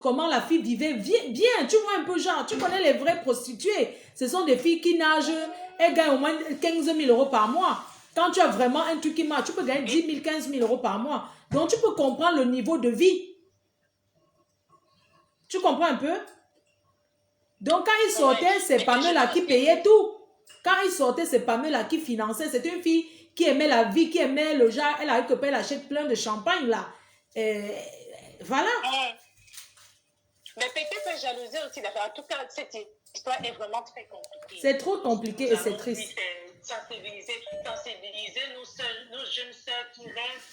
comment la fille vivait bien. Tu vois un peu genre, tu connais les vraies prostituées. Ce sont des filles qui nagent, elles gagnent au moins 15 000 euros par mois. Quand tu as vraiment un truc qui marche, tu peux gagner 10 000, 15 000 euros par mois. Donc, tu peux comprendre le niveau de vie. Tu comprends un peu? Donc, quand ils sortaient, c'est Pamela qui payait tout. Quand ils sortaient, c'est Pamela qui finançait. C'est une fille qui aimait la vie, qui aimait le genre. Elle a eu que elle achète plein de champagne, là. Voilà. Mais peut-être jalousie aussi. En tout cas, cette histoire est vraiment très compliquée. C'est trop compliqué et c'est triste. Sensibiliser nos jeunes sœurs qui rêvent,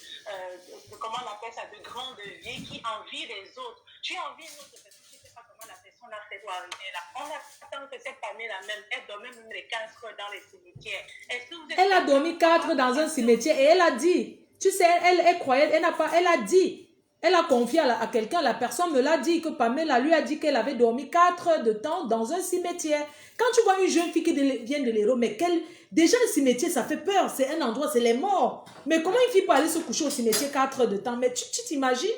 comment on appelle ça, de grande vie, qui envient les autres. Tu envies une autre personne, tu ne sais pas comment la personne a fait pour arriver là. On attend que cette famille-là même, elle dormait même les 4 dans les cimetières. Elle a dormi 4 dans un cimetière et elle a dit, tu sais, elle croyait, elle a dit. Elle a confié à quelqu'un, la personne me l'a dit, que Pamela lui a dit qu'elle avait dormi 4 heures de temps dans un cimetière. Quand tu vois une jeune fille qui vient de l'Hérault, mais déjà le cimetière, ça fait peur, c'est un endroit, c'est les morts. Mais comment une fille peut aller se coucher au cimetière 4 heures de temps? Mais tu t'imagines?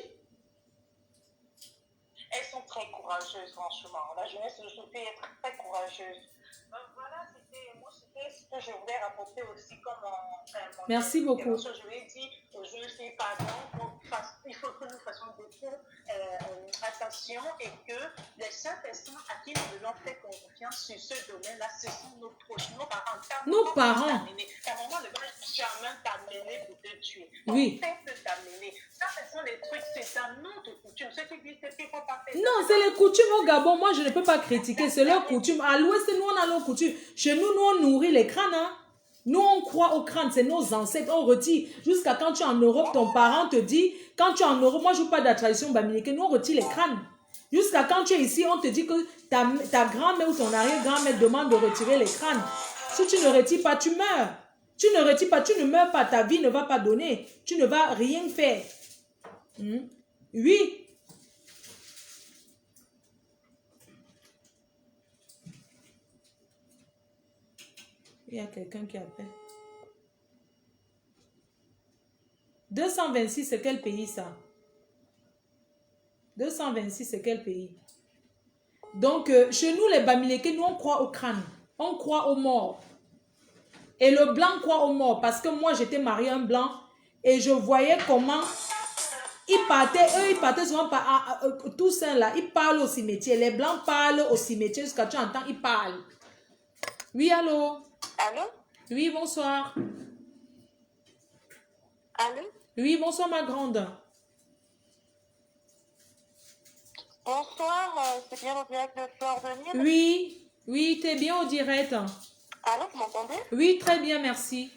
Elles sont très courageuses, franchement. La jeunesse d'aujourd'hui est très courageuse. Donc voilà, c'était ce que je voulais rapporter aussi comme mon Merci beaucoup. Je lui ai dit aux jeunes filles, pardon, il faut que nous fassions beaucoup attention et que les seules personnes à qui nous devons faire confiance sur ce domaine-là, ce sont nos proches, nos parents. Nos parents. Ta maman ne va jamais t'amener pour te tuer. Oui. Ton père peut t'amener. Ça, ce sont les trucs, c'est un autre coutume. Ceux qui disent que tu ne faut pas faire. Non, c'est les coutumes au Gabon. Moi, je ne peux pas critiquer. C'est leur coutume. À l'ouest, nous, on a nos coutumes. Chez nous, on nourrit les crânes. Hein? Nous, on croit au crâne. C'est nos ancêtres. On retire. Jusqu'à quand tu es en Europe, ton parent te dit, quand tu es en Europe, moi, je ne joue pas de la tradition bamileke. Nous, on retire les crânes. Jusqu'à quand tu es ici, on te dit que ta grand-mère ou ton arrière-grand-mère demande de retirer les crânes. Si tu ne retires pas, tu meurs. Tu ne retires pas, tu ne meurs pas. Ta vie ne va pas donner. Tu ne vas rien faire. Oui. Il y a quelqu'un qui appelle. 226, c'est quel pays ça? 226, c'est quel pays? Donc, chez nous, les Bamileke, nous, on croit au crâne. On croit aux morts. Et le blanc croit aux morts. Parce que moi, j'étais mariée à un blanc. Et je voyais comment ils partaient souvent par Toussaint là. Ils parlent au cimetière. Les blancs parlent au cimetière. Jusqu'à tu entends, ils parlent. Oui, allô? Allô? Oui, bonsoir. Allô? Oui, bonsoir, ma grande. Bonsoir, c'est bien au direct de Fleur de Lille? Oui, oui, t'es bien au direct. Allô, vous m'entendez? Oui, très bien, merci.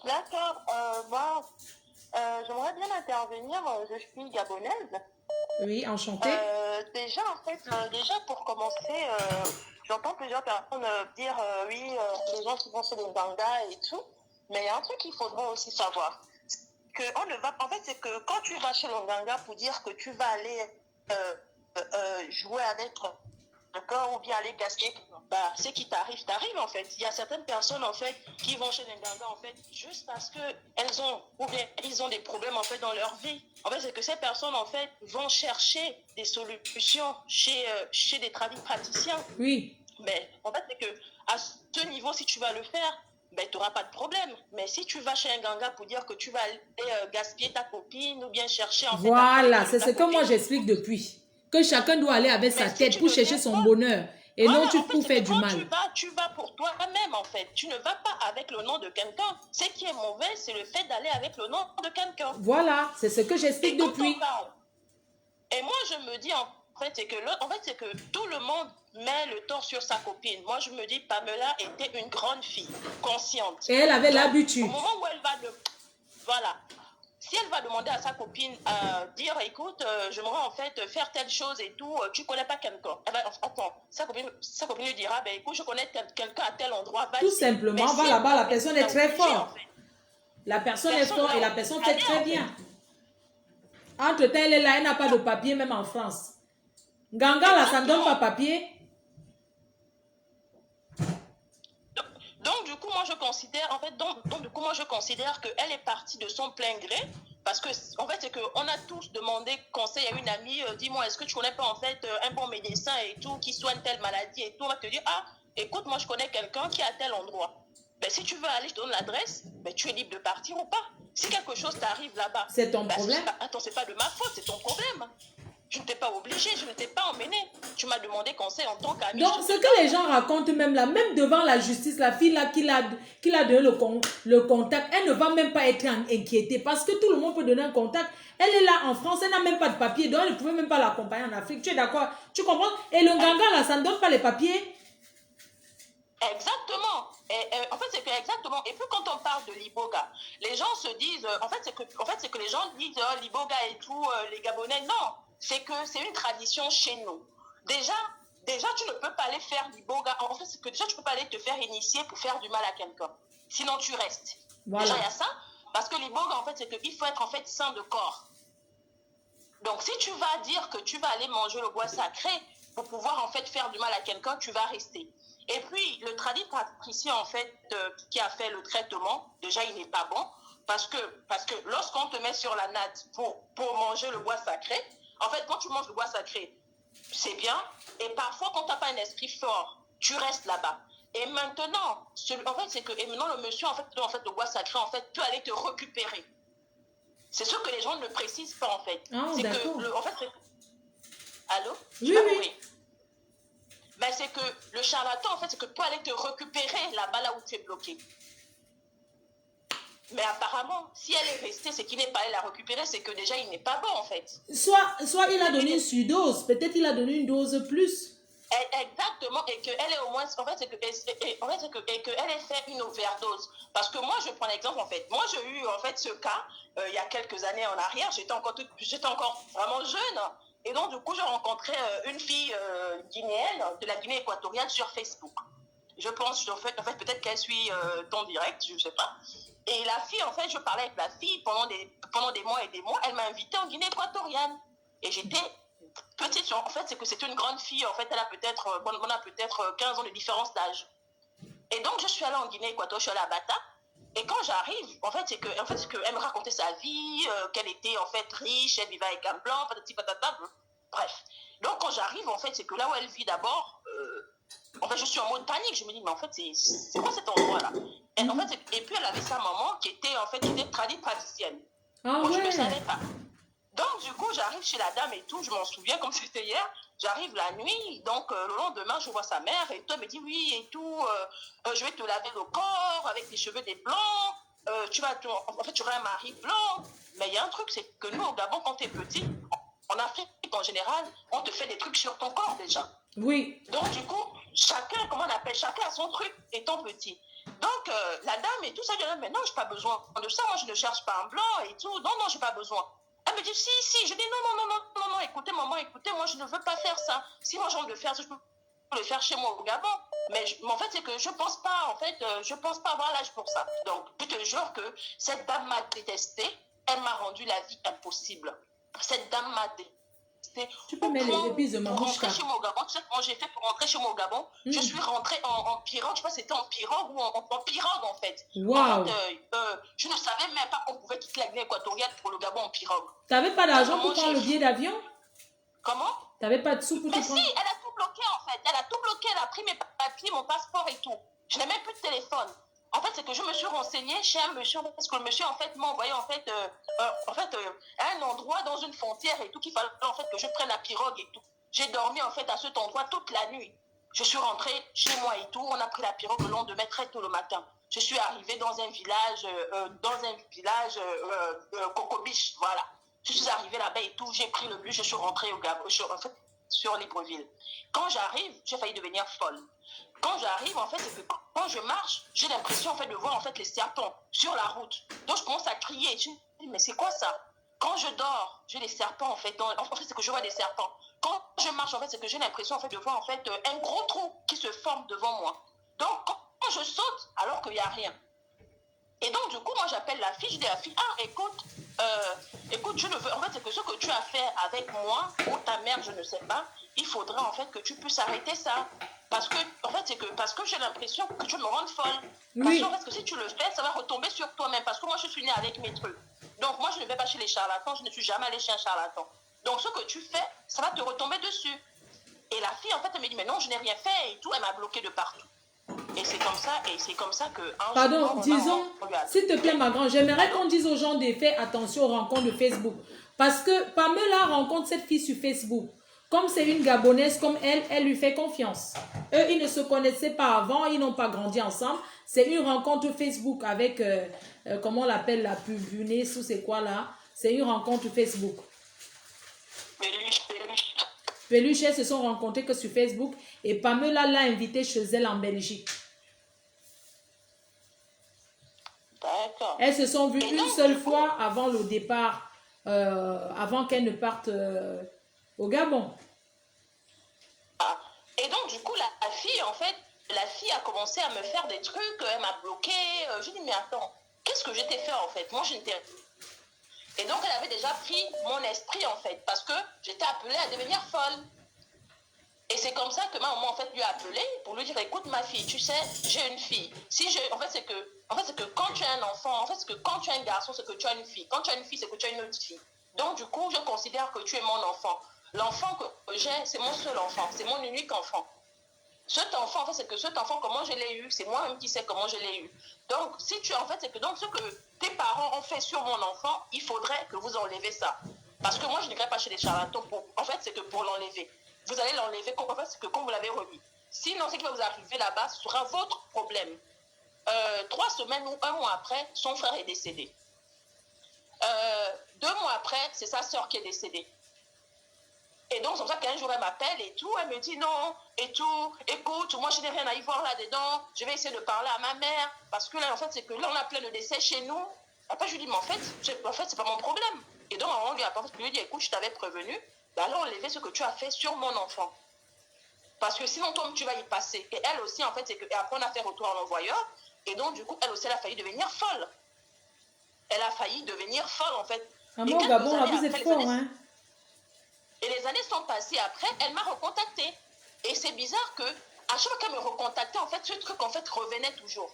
D'accord, j'aimerais bien intervenir, je suis gabonaise. Oui, enchantée. Déjà, en fait, déjà pour commencer, j'entends plusieurs personnes dire, oui, les gens qui vont sur les gangas et tout, mais il y a un truc qu'il faudra aussi savoir. En fait, c'est que quand tu vas chez le ganga pour dire que tu vas aller jouer avec le corps ou bien aller gaspiller, bah, ce qui t'arrive, t'arrive en fait. Il y a certaines personnes en fait qui vont chez les gangas en fait juste parce que elles ont ou bien ils ont des problèmes en fait dans leur vie. En fait, c'est que ces personnes en fait vont chercher des solutions chez des praticiens. Oui. Mais en fait, c'est que à ce niveau, si tu vas le faire, ben, tu n'auras pas de problème. Mais si tu vas chez un ganga pour dire que tu vas aller gaspiller ta copine ou bien chercher en fait... Voilà, c'est ce que moi j'explique depuis. Que chacun doit aller avec sa tête pour chercher son bonheur. Et non, tu peux faire du mal. Tu vas pour toi-même en fait. Tu ne vas pas avec le nom de quelqu'un. Ce qui est mauvais, c'est le fait d'aller avec le nom de quelqu'un. Voilà, c'est ce que j'explique depuis. Et moi, je me dis en fait, c'est que tout le monde met le tort sur sa copine. Moi, je me dis, Pamela était une grande fille, consciente. Et elle avait l'habitude. Au moment où elle va voilà. Si elle va demander à sa copine, dire, écoute, j'aimerais en fait faire telle chose et tout, tu connais pas quelqu'un. Eh ben, attends, sa copine lui dira, ben écoute, je connais quelqu'un à tel endroit. Tout simplement, va là-bas, la personne est très forte. La personne est forte et la personne fait très bien. Entre-temps, elle est là, elle n'a pas de papier, même en France. Ganga, là, ça ne donne pas papier. Donc, du coup, moi, je considère, en fait, donc, du coup, moi, je considère qu'elle est partie de son plein gré Parce que, en fait, c'est qu'on a tous demandé conseil à une amie, dis-moi, est-ce que tu connais pas, en fait, un bon médecin et tout, qui soigne telle maladie et tout. On va te dire, ah, écoute, moi, je connais quelqu'un qui est à tel endroit. Ben, si tu veux aller, je te donne l'adresse, ben, tu es libre de partir ou pas. Si quelque chose t'arrive là-bas, C'est ton problème. Attends, c'est pas de ma faute, c'est ton problème. Je ne t'ai pas obligé, je ne t'ai pas emmené. Tu m'as demandé conseil en tant qu'ami. Donc, ce que les gens racontent même là, même devant la justice, la fille là qui l'a donné le contact, elle ne va même pas être inquiétée parce que tout le monde peut donner un contact. Elle est là en France, elle n'a même pas de papier, donc elle ne pouvait même pas l'accompagner en Afrique. Tu es d'accord? Tu comprends? Et le Nganga là, ça ne donne pas les papiers. Exactement. En fait, c'est que exactement. Et puis quand on parle de l'Iboga, les gens se disent, en fait, c'est que les gens disent l'Iboga et tout, les Gabonais. Non, c'est que c'est une tradition chez nous. Déjà, tu ne peux pas aller faire l'Iboga. En fait, c'est que déjà, tu ne peux pas aller te faire initier pour faire du mal à quelqu'un. Sinon, tu restes. Voilà. Déjà, il y a ça. Parce que l'Iboga, en fait, c'est qu'il faut être en fait sain de corps. Donc, si tu vas dire que tu vas aller manger le bois sacré pour pouvoir en fait faire du mal à quelqu'un, tu vas rester. Et puis, le tradit patricien, en fait, qui a fait le traitement, déjà, il n'est pas bon. Parce que lorsqu'on te met sur la natte pour manger le bois sacré, en fait, quand tu manges le bois sacré, c'est bien. Et parfois, quand tu n'as pas un esprit fort, tu restes là-bas. Et maintenant, en fait, c'est que maintenant, le monsieur, en fait, le bois sacré, en fait, peut aller te récupérer. C'est ce que les gens ne précisent pas, en fait. Ah, c'est d'accord. que, en fait, allô? Oui. Ben, c'est que le charlatan, en fait, c'est que peut aller te récupérer là-bas, là où tu es bloqué. Mais apparemment, si elle est restée, c'est qu'il n'est pas allé la récupérer, c'est que déjà, il n'est pas bon, en fait. Soit il a donné une surdose, peut-être il a donné une dose plus. Exactement, et qu'elle est au moins, en fait, c'est qu'elle ait fait une overdose. Parce que moi, je prends l'exemple, en fait. Moi, j'ai eu, en fait, ce cas, il y a quelques années en arrière, j'étais encore vraiment jeune. Et donc, du coup, j'ai rencontré une fille guinéenne, de la Guinée équatoriale, sur Facebook. Je pense, en fait peut-être qu'elle suit ton direct, je ne sais pas. Et la fille, en fait, je parlais avec la fille pendant des mois et des mois. Elle m'a invitée en Guinée équatoriale. Et j'étais petite, en fait, c'est que c'est une grande fille. En fait, on a peut-être 15 ans de différence d'âge. Et donc, je suis allée en Guinée équatoriale, je suis allée à Bata. Et quand j'arrive, en fait, c'est qu'elle me racontait sa vie, qu'elle était, en fait, riche, elle vivait avec un blanc, patati patata, bref. Donc, quand j'arrive, en fait, c'est que là où elle vit d'abord, en fait, je suis en mode panique. Je me dis, mais en fait, c'est quoi cet endroit-là? Et puis, elle avait sa maman qui était tradie praticienne. Ah, moi, ouais. je ne savais pas. Donc, du coup, j'arrive chez la dame et tout, je m'en souviens comme c'était hier. J'arrive la nuit, donc le lendemain, je vois sa mère et tout, elle me dit oui et tout, je vais te laver le corps avec des cheveux des blancs, en fait, tu auras un mari blanc. Mais il y a un truc, c'est que nous, au Gabon, quand tu es petit, en Afrique en général, on te fait des trucs sur ton corps déjà. Oui. Donc, du coup, chacun a son truc étant petit. Donc, la dame et tout ça, je dis, mais non, je n'ai pas besoin de ça, moi, je ne cherche pas un blanc et tout. Non, je n'ai pas besoin. Elle me dit, si. Je dis, non, écoutez, maman, moi, je ne veux pas faire ça. Si moi, j'ai envie de faire ça, je peux le faire chez moi au Gabon. Mais en fait, c'est que je pense pas avoir l'âge pour ça. Donc, je te jure que cette dame m'a détestée. Elle m'a rendu la vie impossible. Cette dame m'a détestée. Tu peux mettre les épices de mamouchka. Pour rentrer chez moi au Gabon, tu sais comment j'ai fait pour rentrer chez moi au Gabon? Je suis rentrée en pirogue, je sais pas si c'était en pirogue ou en pirogue en fait. Waouh! Je ne savais même pas qu'on pouvait quitter la Guinée équatoriale pour le Gabon en pirogue. Tu n'avais pas d'argent pour prendre le billet d'avion? Comment? Tu n'avais pas de sous pour te prendre? Mais si, elle a tout bloqué en fait. Elle a tout bloqué, elle a pris mes papiers, mon passeport et tout. Je n'ai même plus de téléphone. En fait, c'est que je me suis renseignée chez un monsieur, parce que le monsieur, en fait, m'a envoyé, à un endroit dans une frontière et tout, qu'il fallait, en fait, que je prenne la pirogue et tout. J'ai dormi, en fait, à cet endroit toute la nuit. Je suis rentrée chez moi et tout. On a pris la pirogue le lendemain très tôt le matin. Je suis arrivée dans un village, Cocobiche, voilà. Je suis arrivée là-bas et tout. J'ai pris le bus, je suis rentrée au Gabon, en fait, sur Libreville. Quand j'arrive, j'ai failli devenir folle. Quand j'arrive, en fait, c'est que quand je marche, j'ai l'impression, en fait, de voir, en fait, les serpents sur la route. Donc, je commence à crier. Je me dis, mais c'est quoi ça? Quand je dors, j'ai les serpents, en fait. En fait, c'est que je vois des serpents. Quand je marche, en fait, c'est que j'ai l'impression, en fait, de voir, en fait, un gros trou qui se forme devant moi. Donc, quand je saute, alors qu'il n'y a rien. Et donc, du coup, moi, j'appelle la fille. Je dis à la fille, écoute, je ne veux... En fait, c'est que ce que tu as fait avec moi, ou ta mère, je ne sais pas, il faudrait, en fait, que tu puisses arrêter ça. Parce que j'ai l'impression que tu me rends folle. Oui. Parce que si tu le fais, ça va retomber sur toi-même. Parce que moi, je suis née avec mes trucs. Donc, moi, je ne vais pas chez les charlatans. Je ne suis jamais allée chez un charlatan. Donc, ce que tu fais, ça va te retomber dessus. Et la fille, en fait, elle me dit, mais non, je n'ai rien fait et tout. Elle m'a bloqué de partout. Et c'est comme ça que Pardon, disons, s'il te plaît, ma grande, j'aimerais qu'on dise aux gens de faire attention aux rencontres de Facebook. Parce que Pamela rencontre cette fille sur Facebook. Comme c'est une Gabonaise comme elle lui fait confiance. Eux, ils ne se connaissaient pas avant, ils n'ont pas grandi ensemble. C'est une rencontre Facebook avec, comment on l'appelle, la punaise ou c'est quoi là? C'est une rencontre Facebook. Peluche. Peluche, elles se sont rencontrées que sur Facebook et Pamela l'a invitée chez elle en Belgique. D'accord. Elles se sont vues une seule fois avant le départ, avant qu'elles ne partent au Gabon. Ah. Et donc, du coup, la fille, en fait, la fille a commencé à me faire des trucs, elle m'a bloqué. Je dis, mais attends, qu'est-ce que je t'ai fait, en fait? Moi, je n'étais... Et donc, elle avait déjà pris mon esprit, en fait, parce que j'étais appelée à devenir folle. Et c'est comme ça que ma maman, en fait, lui a appelé pour lui dire, écoute, ma fille, tu sais, j'ai une fille. En fait, c'est que quand tu as un enfant, en fait, c'est que quand tu as un garçon, c'est que tu as une fille. Quand tu as une fille, c'est que tu as une autre fille. Donc, du coup, je considère que tu es mon enfant. L'enfant que j'ai, c'est mon seul enfant. C'est mon unique enfant. Cet enfant, en fait, c'est que cet enfant, comment je l'ai eu, c'est moi-même qui sais comment je l'ai eu. Donc, si tu, en fait, c'est que donc ce que tes parents ont fait sur mon enfant, il faudrait que vous enlevez ça. Parce que moi, je n'irai pas chez les charlatans pour, en fait, c'est que pour l'enlever. Vous allez l'enlever, en fait, c'est que quand vous l'avez remis. Sinon, ce qui va vous arriver là-bas, ce sera votre problème. 3 semaines ou 1 mois après, son frère est décédé. 2 mois après, c'est sa soeur qui est décédée. Et donc, c'est pour ça qu'un jour, elle m'appelle et tout. Elle me dit non, et tout. Écoute, moi, je n'ai rien à y voir là-dedans. Je vais essayer de parler à ma mère. Parce que là, en fait, c'est que là, on a plein de décès chez nous. Après, je lui dis, mais en fait, c'est pas mon problème. Et donc, on lui a dit, écoute, je t'avais prévenu. Ben, alors, enlever ce que tu as fait sur mon enfant. Parce que sinon, toi, tu vas y passer. Et elle aussi, en fait, c'est que. Et après, on a fait retour à l'envoyeur. Et donc, du coup, elle aussi, elle a failli devenir folle. Elle a failli devenir folle, en fait. Maman, Gabon, là, vous êtes fort, hein? Et les années sont passées après, elle m'a recontactée. Et c'est bizarre que, à chaque fois qu'elle me recontactait, en fait, ce truc, en fait, revenait toujours.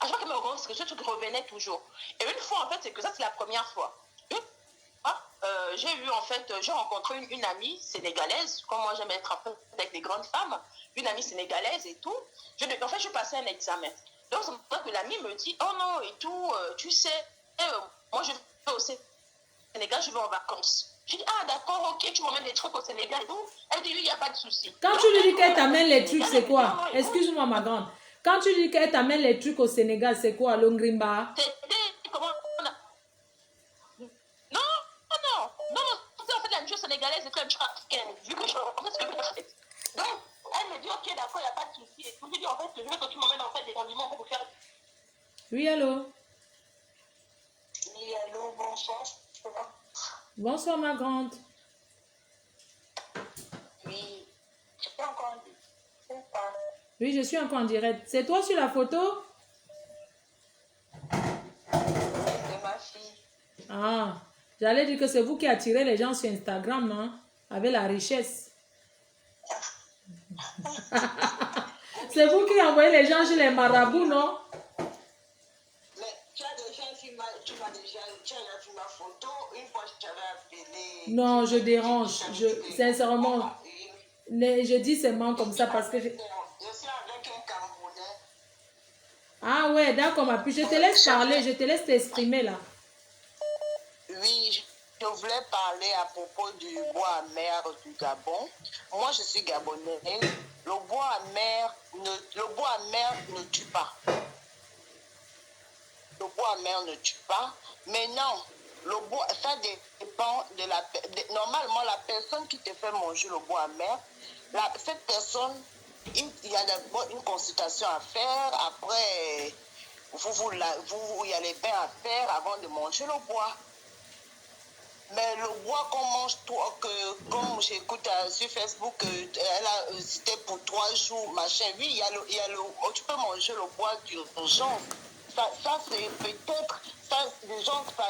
À chaque fois qu'elle me recontactait, ce truc revenait toujours. Et une fois, en fait, c'est que ça, c'est la première fois. J'ai rencontré une amie sénégalaise, comme moi j'aime être un peu avec des grandes femmes, une amie sénégalaise et tout. En fait, je passais un examen. Donc, c'est pour ça que l'amie me dit, oh non, et tout, tu sais, moi je vais au Sénégal, je vais en vacances. Je dis, ah d'accord, ok, tu m'emmènes des trucs au Sénégal et tout. Elle dit, oui, il n'y a pas de souci. Quand donc, tu lui dis qu'elle t'amène les trucs, c'est quoi? Excuse-moi, ma grande. Quand tu dis qu'elle t'amène les trucs au Sénégal, c'est quoi, l'ongrimba? C'était comment non, c'est en fait la nature sénégalaise, c'est comme africaine, vu que je rencontre ce que je fais. Donc, elle me dit, ok, d'accord, il n'y a pas de souci. Et tout, je dis, en fait, je veux que tu m'emmènes en fait des condiments pour faire. Oui, allô? Oui, allô, bonsoir. Bonsoir, ma grande. Oui, je suis encore en direct. Oui, je suis encore en direct. C'est toi sur la photo? C'est ma fille. Ah, j'allais dire que c'est vous qui attirez les gens sur Instagram, hein, avec la richesse. C'est vous qui envoyez les gens chez les marabouts, non? Mais tu as déjà vu ma photo. Une fois, je t'avais appelé. Non, je dérange. Sincèrement, je dis seulement comme ça parce que... Je suis avec un Camerounais. Ah ouais, d'accord, ma puce. Je te laisse parler, je te laisse t'exprimer là. Oui, je voulais parler à propos du bois amer du Gabon. Moi, je suis gabonais. Le bois amer ne tue pas. Le bois amer ne tue pas. Mais non, le bois, ça dépend de normalement, la personne qui te fait manger le bois amer, cette personne, il y a d'abord une consultation à faire. Après, il y a les bains à faire avant de manger le bois. Mais le bois qu'on mange, comme j'écoute sur Facebook, c'était pour 3 jours, machin. Oui, tu peux manger le bois d'urgence. Ça c'est peut-être, les gens, par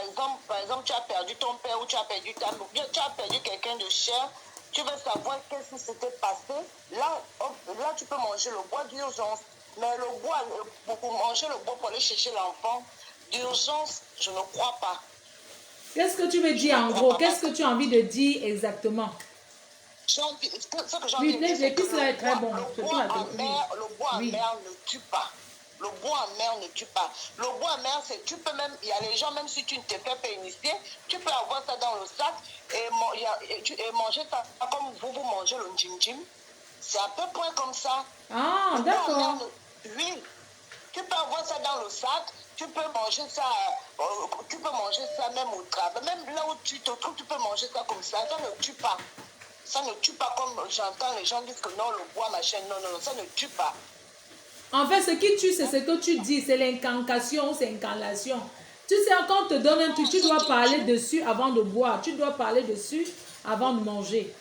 exemple, tu as perdu ton père ou tu as perdu ta mère, ou bien tu as perdu quelqu'un de cher, tu veux savoir qu'est-ce qui s'était passé. Là, tu peux manger le bois d'urgence. Mais le bois, pour manger le bois, pour aller chercher l'enfant, d'urgence, je ne crois pas. Qu'est-ce que tu veux dire en gros? Qu'est-ce que tu as envie de dire exactement? Ce que j'ai Oui, envie de dire, c'est que l'épice là est très bon. le Surtout bois la amer, le bois oui. amer ne tue pas. Le bois amer ne tue pas. Le bois amer, c'est tu peux même, il y a les gens, même si tu ne te fais pas initier, tu peux avoir ça dans le sac et manger ça comme vous mangez le djim-djim. C'est à peu près comme ça. Ah, d'accord. Oui, tu peux avoir ça dans le sac, tu peux manger ça même au travail. Même là où tu te trouves, tu peux manger ça comme ça. Ça ne tue pas. Ça ne tue pas comme j'entends les gens disent que non, le bois, machin. Non, non, non, ça ne tue pas. En fait, ce qui tue, c'est ce que tu dis, c'est l'incantation, c'est incantation. Tu sais, quand on te donne un truc, tu dois parler dessus avant de boire. Tu dois parler dessus avant de manger.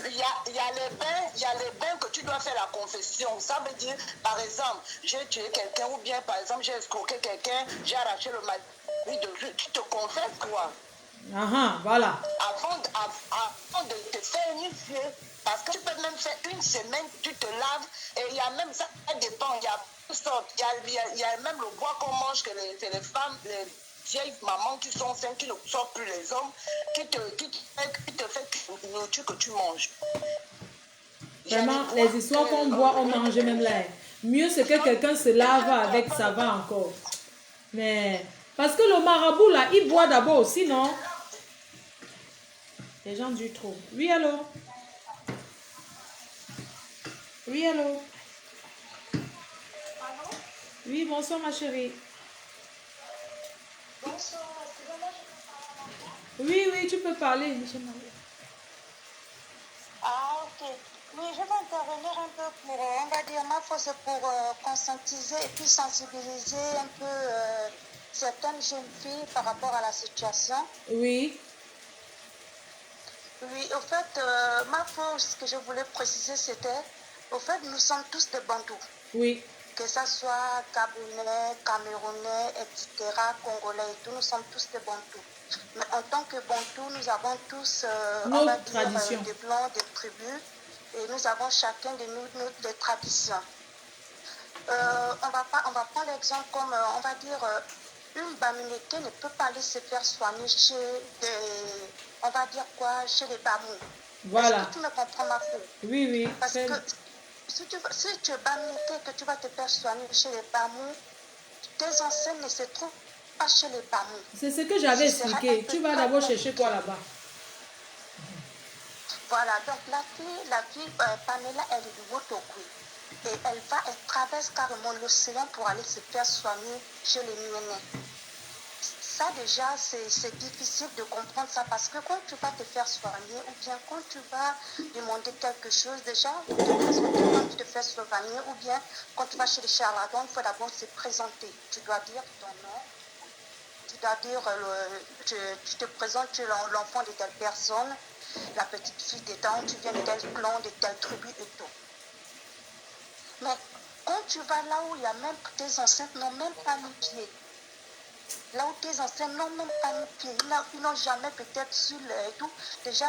Il y a les bains que tu dois faire la confession. Ça veut dire, par exemple, j'ai tué quelqu'un ou bien, par exemple, j'ai escroqué quelqu'un, j'ai arraché le mari de tu te confesses, quoi. Ah, voilà. Avant de te faire initier. Parce que tu peux même faire une semaine, tu te laves, et il y a même ça, ça dépend, il y a toutes sortes. Il y a même le bois qu'on mange, que c'est les femmes, les vieilles mamans qui sont saines, qui ne sortent plus les hommes, qui te fait une nourriture que tu manges. Vraiment, les histoires qu'on boit, on mange même là. Mieux c'est que quelqu'un se lave avec, ça va encore. Mais, parce que le marabout là, il boit d'abord aussi, non? Les gens du trop. Oui, allô? Oui, allô? Oui, bonsoir ma chérie. Bonsoir, Oui, oui, tu peux parler. ah, ok. Oui, je vais intervenir un peu pour, on va dire, ma force pour conscientiser et puis sensibiliser un peu certaines jeunes filles par rapport à la situation. Oui. Oui, au fait, ma force, ce que je voulais préciser, c'était, au fait, nous sommes tous des bandous. Oui. Que ce soit Gabonais, Camerounais, etc., Congolais et tout, nous sommes tous des bantous. Mais en tant que bantous, nous avons tous, on va dire, des blancs, des tribus, et nous avons chacun de nous des traditions. On va prendre l'exemple comme, on va dire, une Bamineke ne peut pas aller se faire soigner chez des, on va dire quoi, chez les Bamous. Voilà. Est-ce que tu me comprends, ma fille? Oui, oui. Parce que si tu es Bamineke, que tu vas te faire soigner chez les Bamous, tes ancêtres ne se trouvent pas chez les Bamous. C'est ce que j'avais expliqué. Tu vas d'abord chercher quoi là-bas? Voilà, donc la fille Pamela, elle est de Wotokwi. Et elle traverse carrément l'océan pour aller se faire soigner chez les Mienais. Ça déjà, c'est difficile de comprendre ça parce que quand tu vas te faire soigner ou bien quand tu vas demander quelque chose, déjà, quand tu te fais soigner ou bien quand tu vas chez les charlatans, il faut d'abord se présenter. Tu dois dire ton nom, tu dois dire, tu te présentes, tu es l'enfant de telle personne, la petite fille de temps, tu viens de tel clan, de telle tribu et tout. Mais quand tu vas là où il y a même tes ancêtres n'ont même pas mis pied, là où tes ancêtres n'ont même pas mis pied, ils n'ont jamais peut-être su et tout, déjà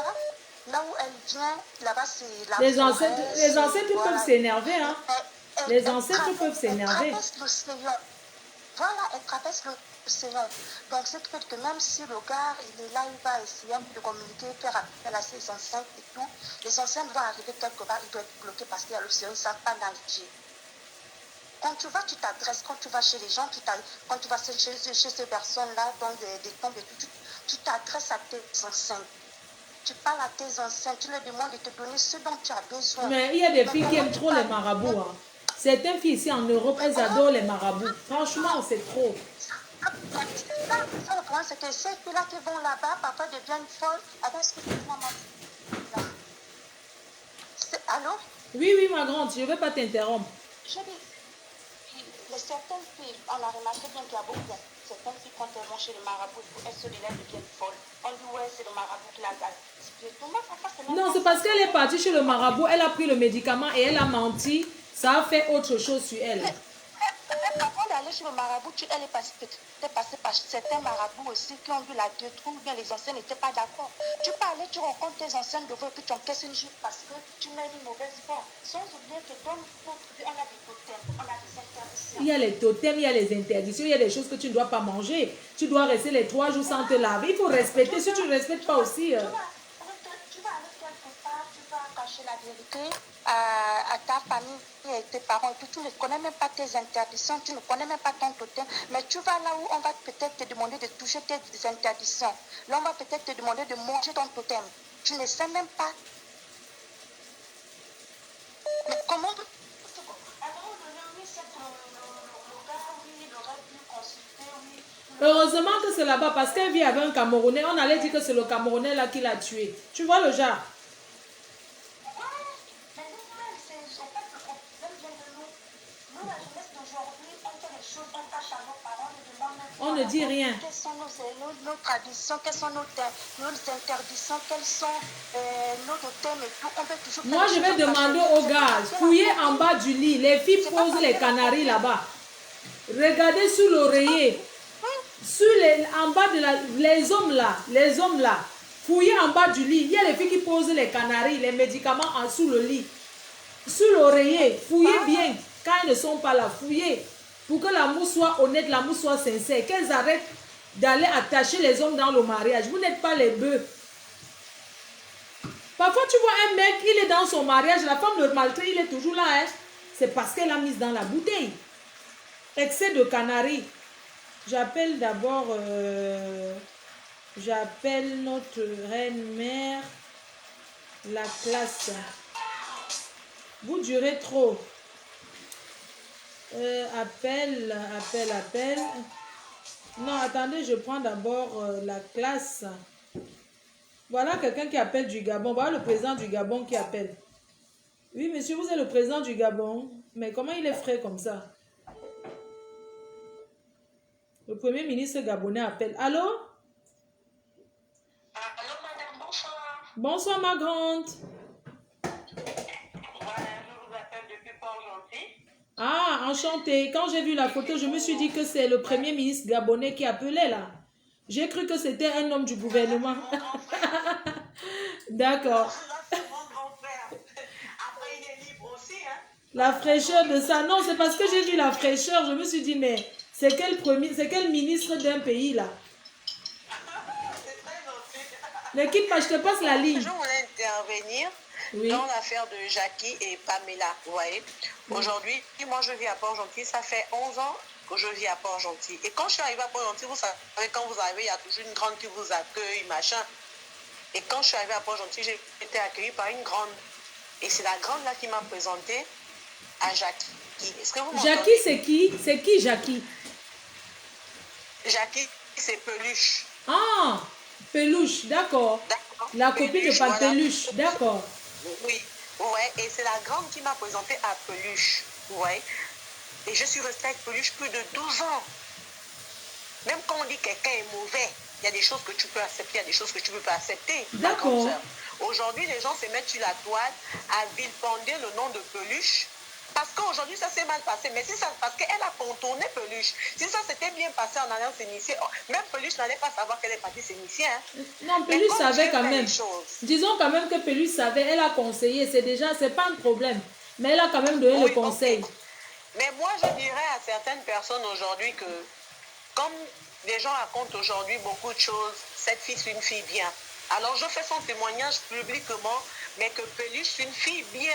là où elle vient, là-bas c'est la les forêt. Les ancêtres voilà. Peuvent s'énerver, hein. Les ancêtres peuvent s'énerver. Elle traverse l'océan. Voilà, elle traverse l'océan. Donc, c'est fait que même si le gars, il est là, il va essayer de communiquer, faire appel à ses ancêtres et tout, les ancêtres vont arriver quelque part, ils doivent être bloqués parce qu'il y a l'océan, ils ne savent pas nager. Quand tu vas, tu t'adresses, quand tu vas chez les gens, quand tu vas chez ces personnes-là, dans des tombes et tout, tu t'adresses à tes ancêtres. Tu parles à tes ancêtres, tu leur demandes de te donner ce dont tu as besoin. Mais il y a des filles qui aiment trop les marabouts. Hein. Certaines filles ici en Europe, elles adorent les marabouts. Franchement, c'est trop. Ça, le problème, c'est que ces filles-là qui vont là-bas, parfois deviennent folles. Attends, excuse-moi, maman. Allô? Oui, oui, ma grande, je ne veux pas t'interrompre. Je dis, certaines filles, on a remarqué bien qu'il y a beaucoup de certaines filles, quand elles vont chez le marabout, elles se deviennent folles. On dit, ouais, c'est le marabout qui l'a gagné. Non, c'est parce qu'elle est partie chez le marabout, elle a pris le médicament et elle a menti. Ça a fait autre chose sur elle. Mais avant d'aller allée sur le marabout, elle est passée par certains marabouts aussi qui ont vu la détruire, ou bien les anciens n'étaient pas d'accord. Tu peux aller, tu rencontres tes anciens de vous et puis tu encaisses une jupe parce que tu mets une mauvaise voix. Sans oublier que dans notre vie, on a des totems, on a des interdictions. Il y a les totems, il y a les interdictions, il y a des choses que tu ne dois pas manger. Tu dois rester les 3 jours sans te laver. Il faut respecter. Si tu ne respectes pas aussi... Tu vas aller quelque part, tu vas cacher la vérité à ta famille et tes parents. Et puis tu ne connais même pas tes interdictions, tu ne connais même pas ton totem. Mais tu vas là où on va peut-être te demander de toucher tes interdictions. Là, on va peut-être te demander de manger ton totem. Tu ne sais même pas. Mais comment... Heureusement que c'est là-bas parce qu'elle vit avec un Camerounais. On allait dire que c'est le Camerounais là qui l'a tué. Tu vois le genre? On ne dit rien. Quelles sont nos traditions, quelles sont nos interdictions, quels sont nos totems et tout. On peut toujours Moi, je vais demander aux gars, fouillez en bas du lit. Les filles posent les canaris là-bas. Regardez sous l'oreiller. En bas de les hommes là, fouillez en bas du lit. Il y a les filles qui posent les canaris, les médicaments sous le lit. Sous l'oreiller, fouillez bien. Quand elles ne sont pas là, fouillez. Pour que l'amour soit honnête, l'amour soit sincère. Qu'elles arrêtent d'aller attacher les hommes dans le mariage. Vous n'êtes pas les bœufs. Parfois, tu vois un mec, il est dans son mariage, la femme le maltraite, il est toujours là. Hein? C'est parce qu'elle a mis dans la bouteille. Excès de canaries. J'appelle d'abord, j'appelle notre reine-mère, la classe. Vous durez trop. Appel. Non, attendez, je prends d'abord la classe. Voilà quelqu'un qui appelle du Gabon. Voilà le président du Gabon qui appelle. Oui, monsieur, vous êtes le président du Gabon. Mais comment il est frais comme ça? Le premier ministre gabonais appelle. Allô? Allô, madame, bonsoir. Bonsoir, ma grande. Voilà, je vous appelle depuis Port-Gentil. Ah, enchanté. Quand j'ai vu la photo, je me suis dit que c'est le premier ministre gabonais qui appelait là. J'ai cru que c'était un homme du gouvernement. D'accord. C'est mon grand frère. Après, il est libre aussi, hein. La fraîcheur de ça. Non, c'est parce que j'ai vu la fraîcheur. Je me suis dit, mais c'est quel ministre d'un pays là? C'est très gentil. Ne quitte pas, je te passe la ligne. Je voulais intervenir Oui. dans l'affaire de Jackie et Pamela. Vous voyez, aujourd'hui, moi je vis à Port-Gentil, ça fait 11 ans que je vis à Port-Gentil. Et quand je suis arrivée à Port-Gentil, vous savez, quand vous arrivez, il y a toujours une grande qui vous accueille, machin. Et quand je suis arrivée à Port-Gentil, j'ai été accueillie par une grande. Et c'est la grande là qui m'a présentée à Jackie. Est-ce que vous m'entendez? Jackie, c'est qui? C'est qui Jackie? Jackie, c'est Peluche. Ah, Peluche, d'accord. D'accord. La copine de Peluche, voilà. Peluche, d'accord. Oui, ouais, et c'est la grande qui m'a présentée à Peluche. Ouais. Et je suis restée avec Peluche plus de 12 ans. Même quand on dit que quelqu'un est mauvais, il y a des choses que tu peux accepter, il y a des choses que tu ne peux pas accepter. ma grande D'accord. sœur. Aujourd'hui, les gens se mettent sur la toile à vilipender le nom de Peluche. Parce qu'aujourd'hui, ça s'est mal passé. Mais si ça, parce qu'elle a contourné Peluche. Si ça s'était bien passé en allant s'initier, même Peluche n'allait pas savoir qu'elle est partie s'initier. Hein. Non, Mais Peluche comme savait Dieu quand fait même. les choses. Disons quand même que Peluche savait, elle a conseillé, c'est pas un problème. Mais elle a quand même donné Oui, le conseil. ok. Mais moi, je dirais à certaines personnes aujourd'hui que, comme les gens racontent aujourd'hui beaucoup de choses, cette fille, c'est une fille bien. Alors, je fais son témoignage publiquement, mais que Peluche, c'est une fille bien.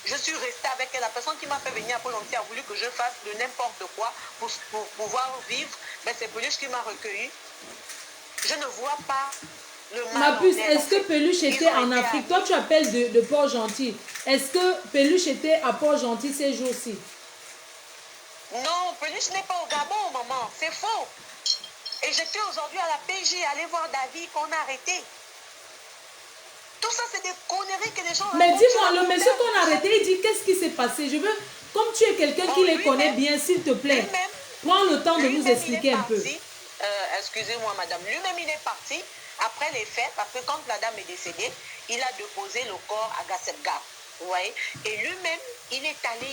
Je suis restée avec elle. La personne qui m'a fait venir à Port-Gentil a voulu que je fasse de n'importe quoi pour pouvoir vivre. Mais c'est Peluche qui m'a recueilli. Je ne vois pas le mal. Ma puce, en elle, est-ce que Peluche Ils était ont en été Afrique? Toi, tu appelles de Port-Gentil. Est-ce que Peluche était à Port-Gentil ces jours-ci? Non, Peluche n'est pas au Gabon, maman. C'est faux. Et j'étais aujourd'hui à la PJ, aller voir David qu'on a arrêté. Tout ça, c'est des conneries que les gens... Mais racontent dis-moi, sur la le monsieur montagne. qu'on a arrêté, il dit qu'est-ce qui s'est passé? Je veux, comme tu es quelqu'un qui Bon, les lui-même- connaît bien, s'il te plaît, lui-même- prends le temps de nous Lui-même, expliquer il est un peu. parti, excusez-moi madame, lui-même il est parti après les faits parce que quand la dame est décédée, il a déposé le corps à Gassebga. Vous voyez? Et lui-même, il est allé,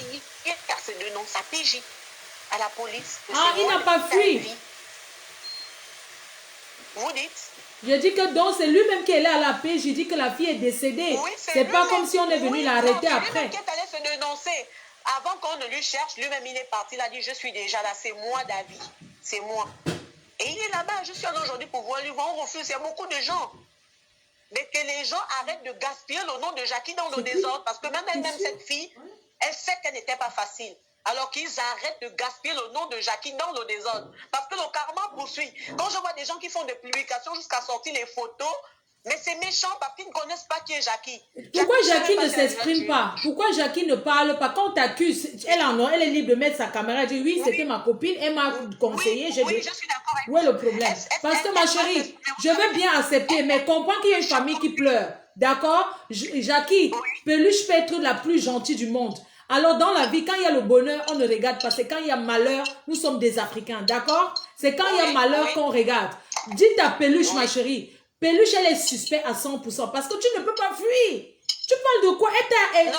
il a se dénoncer à PJ. à la police. Ah, il n'a pas fui. Vous dites? Je dis que donc c'est lui-même qui est là à la paix. Je dis que la fille est décédée. Oui, c'est pas comme si on est venu l'arrêter après. C'est lui-même qui est allé se dénoncer. Avant qu'on ne lui cherche, lui-même il est parti. Il a dit, je suis déjà là, c'est moi David. C'est moi. Et il est là-bas. Je suis là aujourd'hui pour voir lui voir. On refuse. Il y a beaucoup de gens. Mais que les gens arrêtent de gaspiller le nom de Jackie dans le désordre. Parce que même elle-même, cette fille, elle sait qu'elle n'était pas facile. Alors qu'ils arrêtent de gaspiller le nom de Jackie dans le désordre. Parce que le karma poursuit. Quand je vois des gens qui font des publications jusqu'à sortir les photos, mais c'est méchant parce qu'ils ne connaissent pas qui est Jackie. Pourquoi Jackie ne s'exprime pas? Pourquoi Jackie ne parle pas? Quand on t'accuse, elle est libre de mettre sa caméra et dire oui, c'était ma copine, elle m'a conseillé. Oui, je suis d'accord avec vous. Où est le problème? Parce que ma chérie, je veux bien accepter, mais comprends qu'il y a une famille qui pleure. D'accord? Jackie, Peluche peut être la plus gentille du monde. Alors dans la vie, quand il y a le bonheur, on ne regarde pas. C'est quand il y a malheur, nous sommes des Africains. D'accord? C'est quand il y a malheur qu'on regarde. Dites à Peluche, ma chérie. Peluche, elle est suspecte à 100% parce que tu ne peux pas fuir. Tu parles de quoi? Elle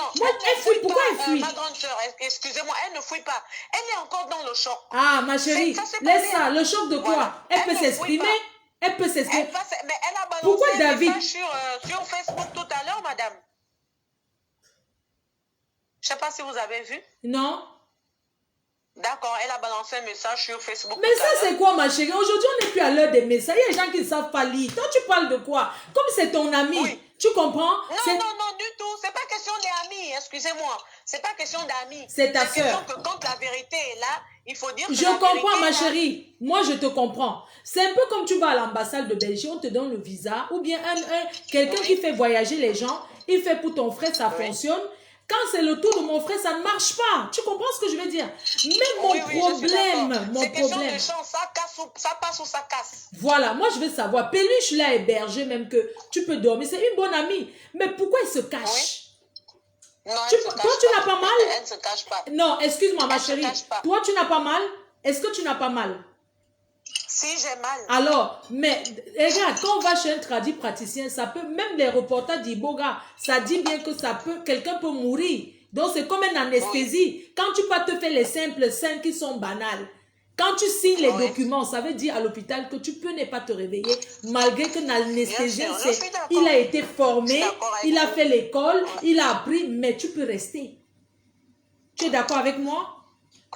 fuit. Pourquoi elle fuit? Ma grande soeur, excusez-moi, elle ne fuit pas. Elle est encore dans le choc. Ah, ma chérie, laisse ça. Le choc de quoi? Voilà. Elle peut s'exprimer. Elle peut s'exprimer. Mais elle a balancé pourquoi David sur Facebook tout à l'heure, madame. Je ne sais pas si vous avez vu. Non. D'accord, elle a balancé un message sur Facebook. Mais ça, c'est quoi, ma chérie? Aujourd'hui, on n'est plus à l'heure des messages. Il y a des gens qui ne savent pas lire. Toi, tu parles de quoi? Comme c'est ton ami. Oui. Tu comprends? Non, du tout. C'est pas question d'amis. Excusez-moi. C'est pas question d'amis. C'est ta sœur. Que quand la vérité est là, il faut dire que je comprends, ma chérie. Moi, je te comprends. C'est un peu comme tu vas à l'ambassade de Belgique, on te donne le visa. Ou bien quelqu'un qui fait voyager les gens, il fait pour ton frère, ça fonctionne. Quand c'est le tour de mon frère, ça ne marche pas. Tu comprends ce que je veux dire? Mais mon problème, c'est question de chance, ça passe ou ça casse. Voilà, moi je veux savoir. Peluche l'a hébergé même que tu peux dormir. C'est une bonne amie. Mais pourquoi il se cache? Non, toi, tu n'as pas mal? Elle ne se cache pas. Non, excuse-moi ma chérie. Toi, tu n'as pas mal? Est-ce que tu n'as pas mal? Si, j'ai mal. Alors, mais regarde, quand on va chez un tradit praticien, ça peut, même les reportages d'Iboga, ça dit bien que quelqu'un peut mourir. Donc, c'est comme une anesthésie. Quand tu vas te faire les simples scènes qui sont banales, quand tu signes les documents, ça veut dire à l'hôpital que tu peux ne pas te réveiller, malgré que l'anesthésien, il a été formé, il a fait l'école, il a appris, mais tu peux rester. Tu es d'accord avec moi?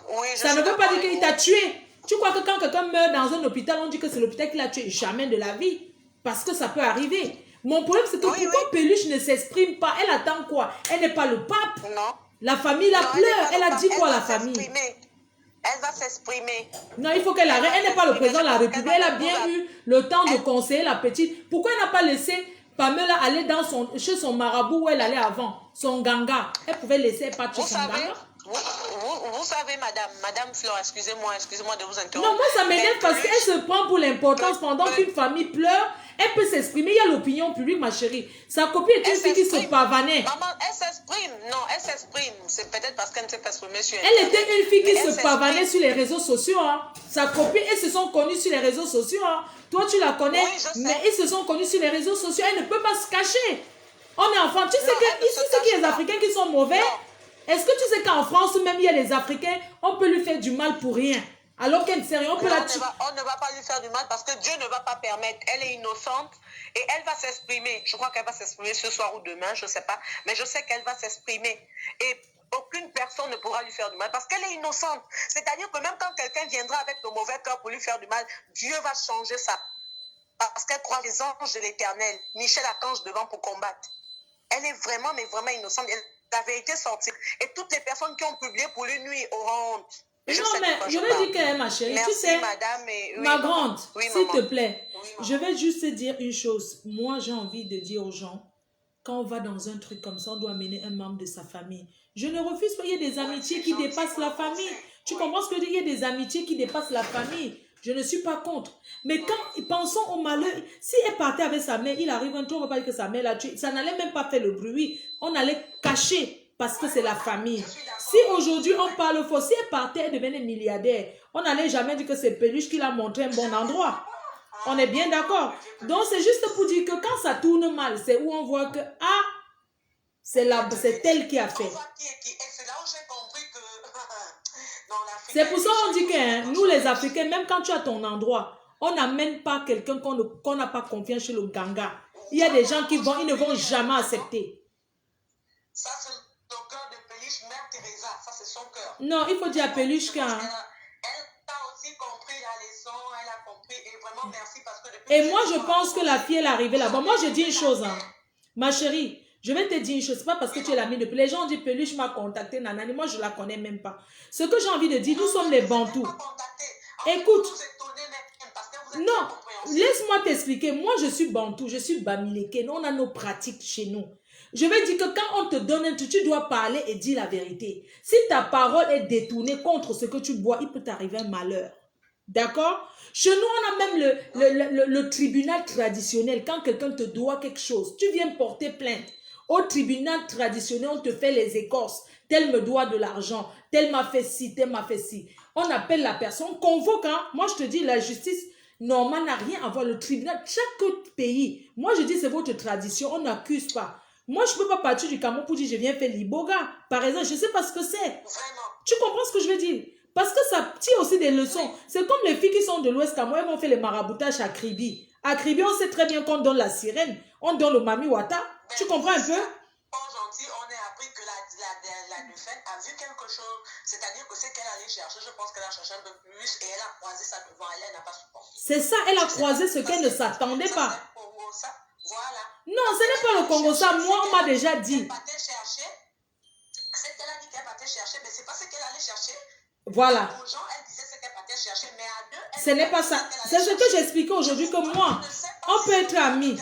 Oui, ça ne veut pas dire qu'il t'a tué. Tu crois que quand quelqu'un meurt dans un hôpital, on dit que c'est l'hôpital qui l'a tué? Jamais de la vie. Parce que ça peut arriver. Mon problème, c'est que pourquoi Peluche ne s'exprime pas? Elle attend quoi? Elle n'est pas le pape? Non. La famille la pleure. Elle a dit quoi, la famille? Elle va s'exprimer. Non, il faut qu'elle arrête. Elle n'est pas le président de la République. Elle a bien eu le temps de conseiller la petite. Pourquoi elle n'a pas laissé Pamela aller chez son marabout où elle allait avant? Son ganga. Elle pouvait laisser partir son ganga. Vous savez, madame Flore, excusez-moi de vous interrompre. Non, moi ça m'énerve parce qu'elle se prend pour l'importance pendant qu'une famille pleure. Elle peut s'exprimer, il y a l'opinion publique, ma chérie. Sa copine est une fille qui se pavanait. Maman, elle s'exprime. Non, elle s'exprime. C'est peut-être parce qu'elle ne s'est pas exprimée sur elle était une fille qui se pavanait sur les réseaux sociaux. Hein. Sa copine, elles se sont connues sur les réseaux sociaux. Hein. Toi, tu la connais, mais ils se sont connus sur les réseaux sociaux. Elle ne peut pas se cacher. On est enfant. Tu sais qu'il y a des Africains qui sont mauvais? Est-ce que tu sais qu'en France, même il y a les Africains, on peut lui faire du mal pour rien? Alors qu'elle ne sait rien, on peut la tuer. On ne va pas lui faire du mal parce que Dieu ne va pas permettre. Elle est innocente et elle va s'exprimer. Je crois qu'elle va s'exprimer ce soir ou demain, je ne sais pas. Mais je sais qu'elle va s'exprimer. Et aucune personne ne pourra lui faire du mal parce qu'elle est innocente. C'est-à-dire que même quand quelqu'un viendra avec le mauvais cœur pour lui faire du mal, Dieu va changer ça. Parce qu'elle croit les anges de l'Éternel. Michel Archange devant pour combattre. Elle est vraiment, mais vraiment innocente. La vérité sortie. Et toutes les personnes qui ont publié pour lui nuire auront honte. Non, mais je vais dire que ma chérie, merci, tu sais, madame, ma grande, s'il te plaît, oui, je vais juste te dire une chose. Moi, j'ai envie de dire aux gens, quand on va dans un truc comme ça, on doit amener un membre de sa famille. Je ne refuse pas, il y a des amitiés qui dépassent la famille. Tu comprends ce que je dis? Il y a des amitiés qui dépassent la famille. Je ne suis pas contre. Mais quand, pensons au malheur, si elle partait avec sa mère, il arrive un jour, on ne va pas dire que sa mère l'a tué. Ça n'allait même pas faire le bruit. On allait cacher parce que c'est la famille. Si aujourd'hui on parle faux, si elle partait, elle devenait milliardaire, on n'allait jamais dire que c'est Peluche qui l'a montré un bon endroit. On est bien d'accord. Donc c'est juste pour dire que quand ça tourne mal, c'est où on voit que, ah, c'est elle qui a fait. C'est là où j'ai compris que non, la C'est pour ça qu'on dit que hein, nous les Africains, même quand tu as ton endroit, on n'amène pas quelqu'un qu'on n'a pas confiance chez le ganga. Il y a des gens qui vont, ils ne vont jamais accepter. Ça, c'est le cœur de Peluche, Mère Teresa. Ça, c'est son cœur. Non, il faut dire à Peluche qu'un... Elle a aussi compris la leçon, elle a compris. Et vraiment, merci parce que depuis... Et moi, je pense que la fille, elle est arrivée là-bas. Moi, je dis une chose, hein. Ma chérie, je vais te dire une chose. C'est pas parce que tu es l'amie de... Les gens disent, Peluche m'a contacté, nanani. Moi, je la connais même pas. Ce que j'ai envie de dire, nous sommes les Bantous. Écoute. Non, laisse-moi t'expliquer. Moi, je suis Bantou, je suis Bamileke. Nous, on a nos pratiques chez nous. Je vais dire que quand on te donne un truc, tu dois parler et dire la vérité. Si ta parole est détournée contre ce que tu bois, il peut t'arriver un malheur. D'accord? Chez nous, on a même le tribunal traditionnel. Quand quelqu'un te doit quelque chose, tu viens porter plainte. Au tribunal traditionnel, on te fait les écorces. Tel me doit de l'argent. Tel m'a fait ci, tel m'a fait ci. On appelle la personne, on convoque. Hein? Moi, je te dis, la justice normale n'a rien à voir. Le tribunal, chaque pays. Moi, je dis, c'est votre tradition. On n'accuse pas. Moi, je ne peux pas partir du Cameroun pour dire, je viens faire l'Iboga. Par exemple, je ne sais pas ce que c'est. Tu comprends ce que je veux dire? Parce que ça tire aussi des leçons. C'est comme les filles qui sont de l'Ouest Cameroun, elles vont faire les maraboutages à Kribi. À Kribi, on sait très bien qu'on donne la sirène, on donne le mami wata. Tu comprends un peu? Gentil, on a appris que la Dufène a vu quelque chose. C'est-à-dire que c'est qu'elle allait chercher, je pense qu'elle a cherché un peu plus et elle a croisé ça devant elle, elle n'a pas supporté. C'est ça, elle a croisé ce qu'elle ne s'attendait pas. Voilà. Non, ce n'est pas le Congo, ça, moi, on m'a déjà dit. C'est qu'elle a dit qu'elle partait chercher, mais c'est pas ce qu'elle allait chercher. Voilà. Aux gens, elle disait ce qu'elle partait chercher, mais à deux, ce n'est pas ça. C'est ce que j'expliquais aujourd'hui, que moi, on peut être amis.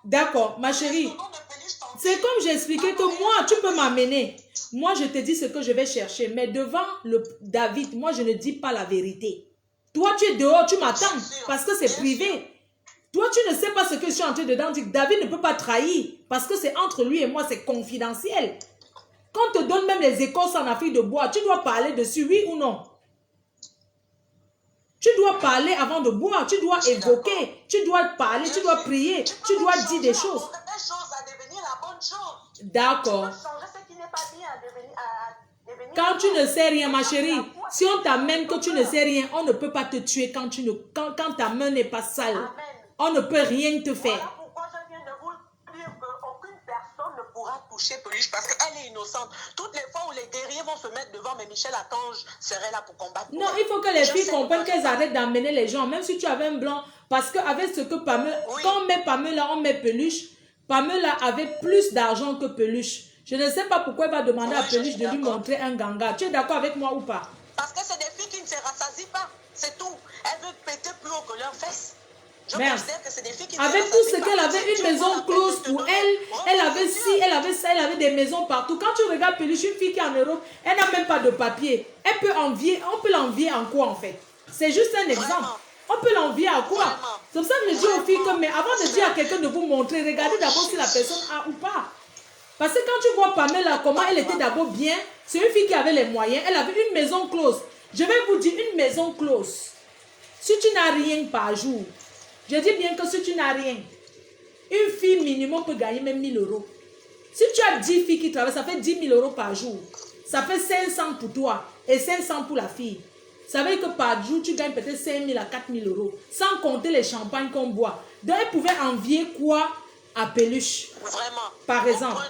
D'accord, ma chérie. C'est comme j'expliquais que moi, tu peux m'amener. Moi, je te dis ce que je vais chercher. Mais devant le David, moi, je ne dis pas la vérité. Toi, tu es dehors, tu m'attends parce que c'est privé. Toi, tu ne sais pas ce que je suis en train de dire. David ne peut pas trahir parce que c'est entre lui et moi, c'est confidentiel. Quand on te donne même les écorces en Afrique de bois, tu dois parler dessus, oui ou non? Tu dois parler avant de boire, tu dois évoquer, tu dois parler, tu dois prier, tu dois dire des choses. D'accord. Quand tu ne sais rien, ma chérie, si on t'amène que tu ne sais rien, on ne peut pas te tuer quand ta main n'est pas sale. On ne peut rien te faire. Toucher Peluche parce qu'elle est innocente. Toutes les fois où les guerriers vont se mettre devant, mais Michel Archange serait là pour combattre. Non, il faut que les filles comprennent qu'elles arrêtent d'amener les gens, même si tu avais un blanc. Parce qu'avec ce que Pamela, quand on met Pamela, on met Peluche. Pamela avait plus d'argent que Peluche. Je ne sais pas pourquoi elle va demander à Peluche de lui montrer un ganga. Tu es d'accord avec moi ou pas? Parce que c'est des filles qui ne se rassasient pas. C'est tout. Elles veulent péter plus haut que leurs fesses. Merde. Avec tout ce qu'elle avait, une maison close pour elle, elle avait ci, elle avait ça, elle avait des maisons partout. Quand tu regardes Peluche, une fille qui est en Europe, elle n'a même pas de papier. Elle peut envier, on peut l'envier en quoi en fait? C'est juste un exemple. On peut l'envier à quoi? C'est pour ça que je dis aux filles que, mais avant de dire à quelqu'un de vous montrer, regardez d'abord si la personne a ou pas. Parce que quand tu vois Pamela, comment elle était d'abord bien, c'est une fille qui avait les moyens, elle avait une maison close. Je vais vous dire, une maison close. Si tu n'as rien par jour, je dis bien que si tu n'as rien, une fille minimum peut gagner même 1000 euros. Si tu as 10 filles qui travaillent, ça fait 10 000 euros par jour. Ça fait 500 pour toi et 500 pour la fille. Ça veut dire que par jour, tu gagnes peut-être 5 000 à 4 000 euros. Sans compter les champagnes qu'on boit. Donc, elle pouvait envier quoi à Peluche? Vraiment. Par exemple.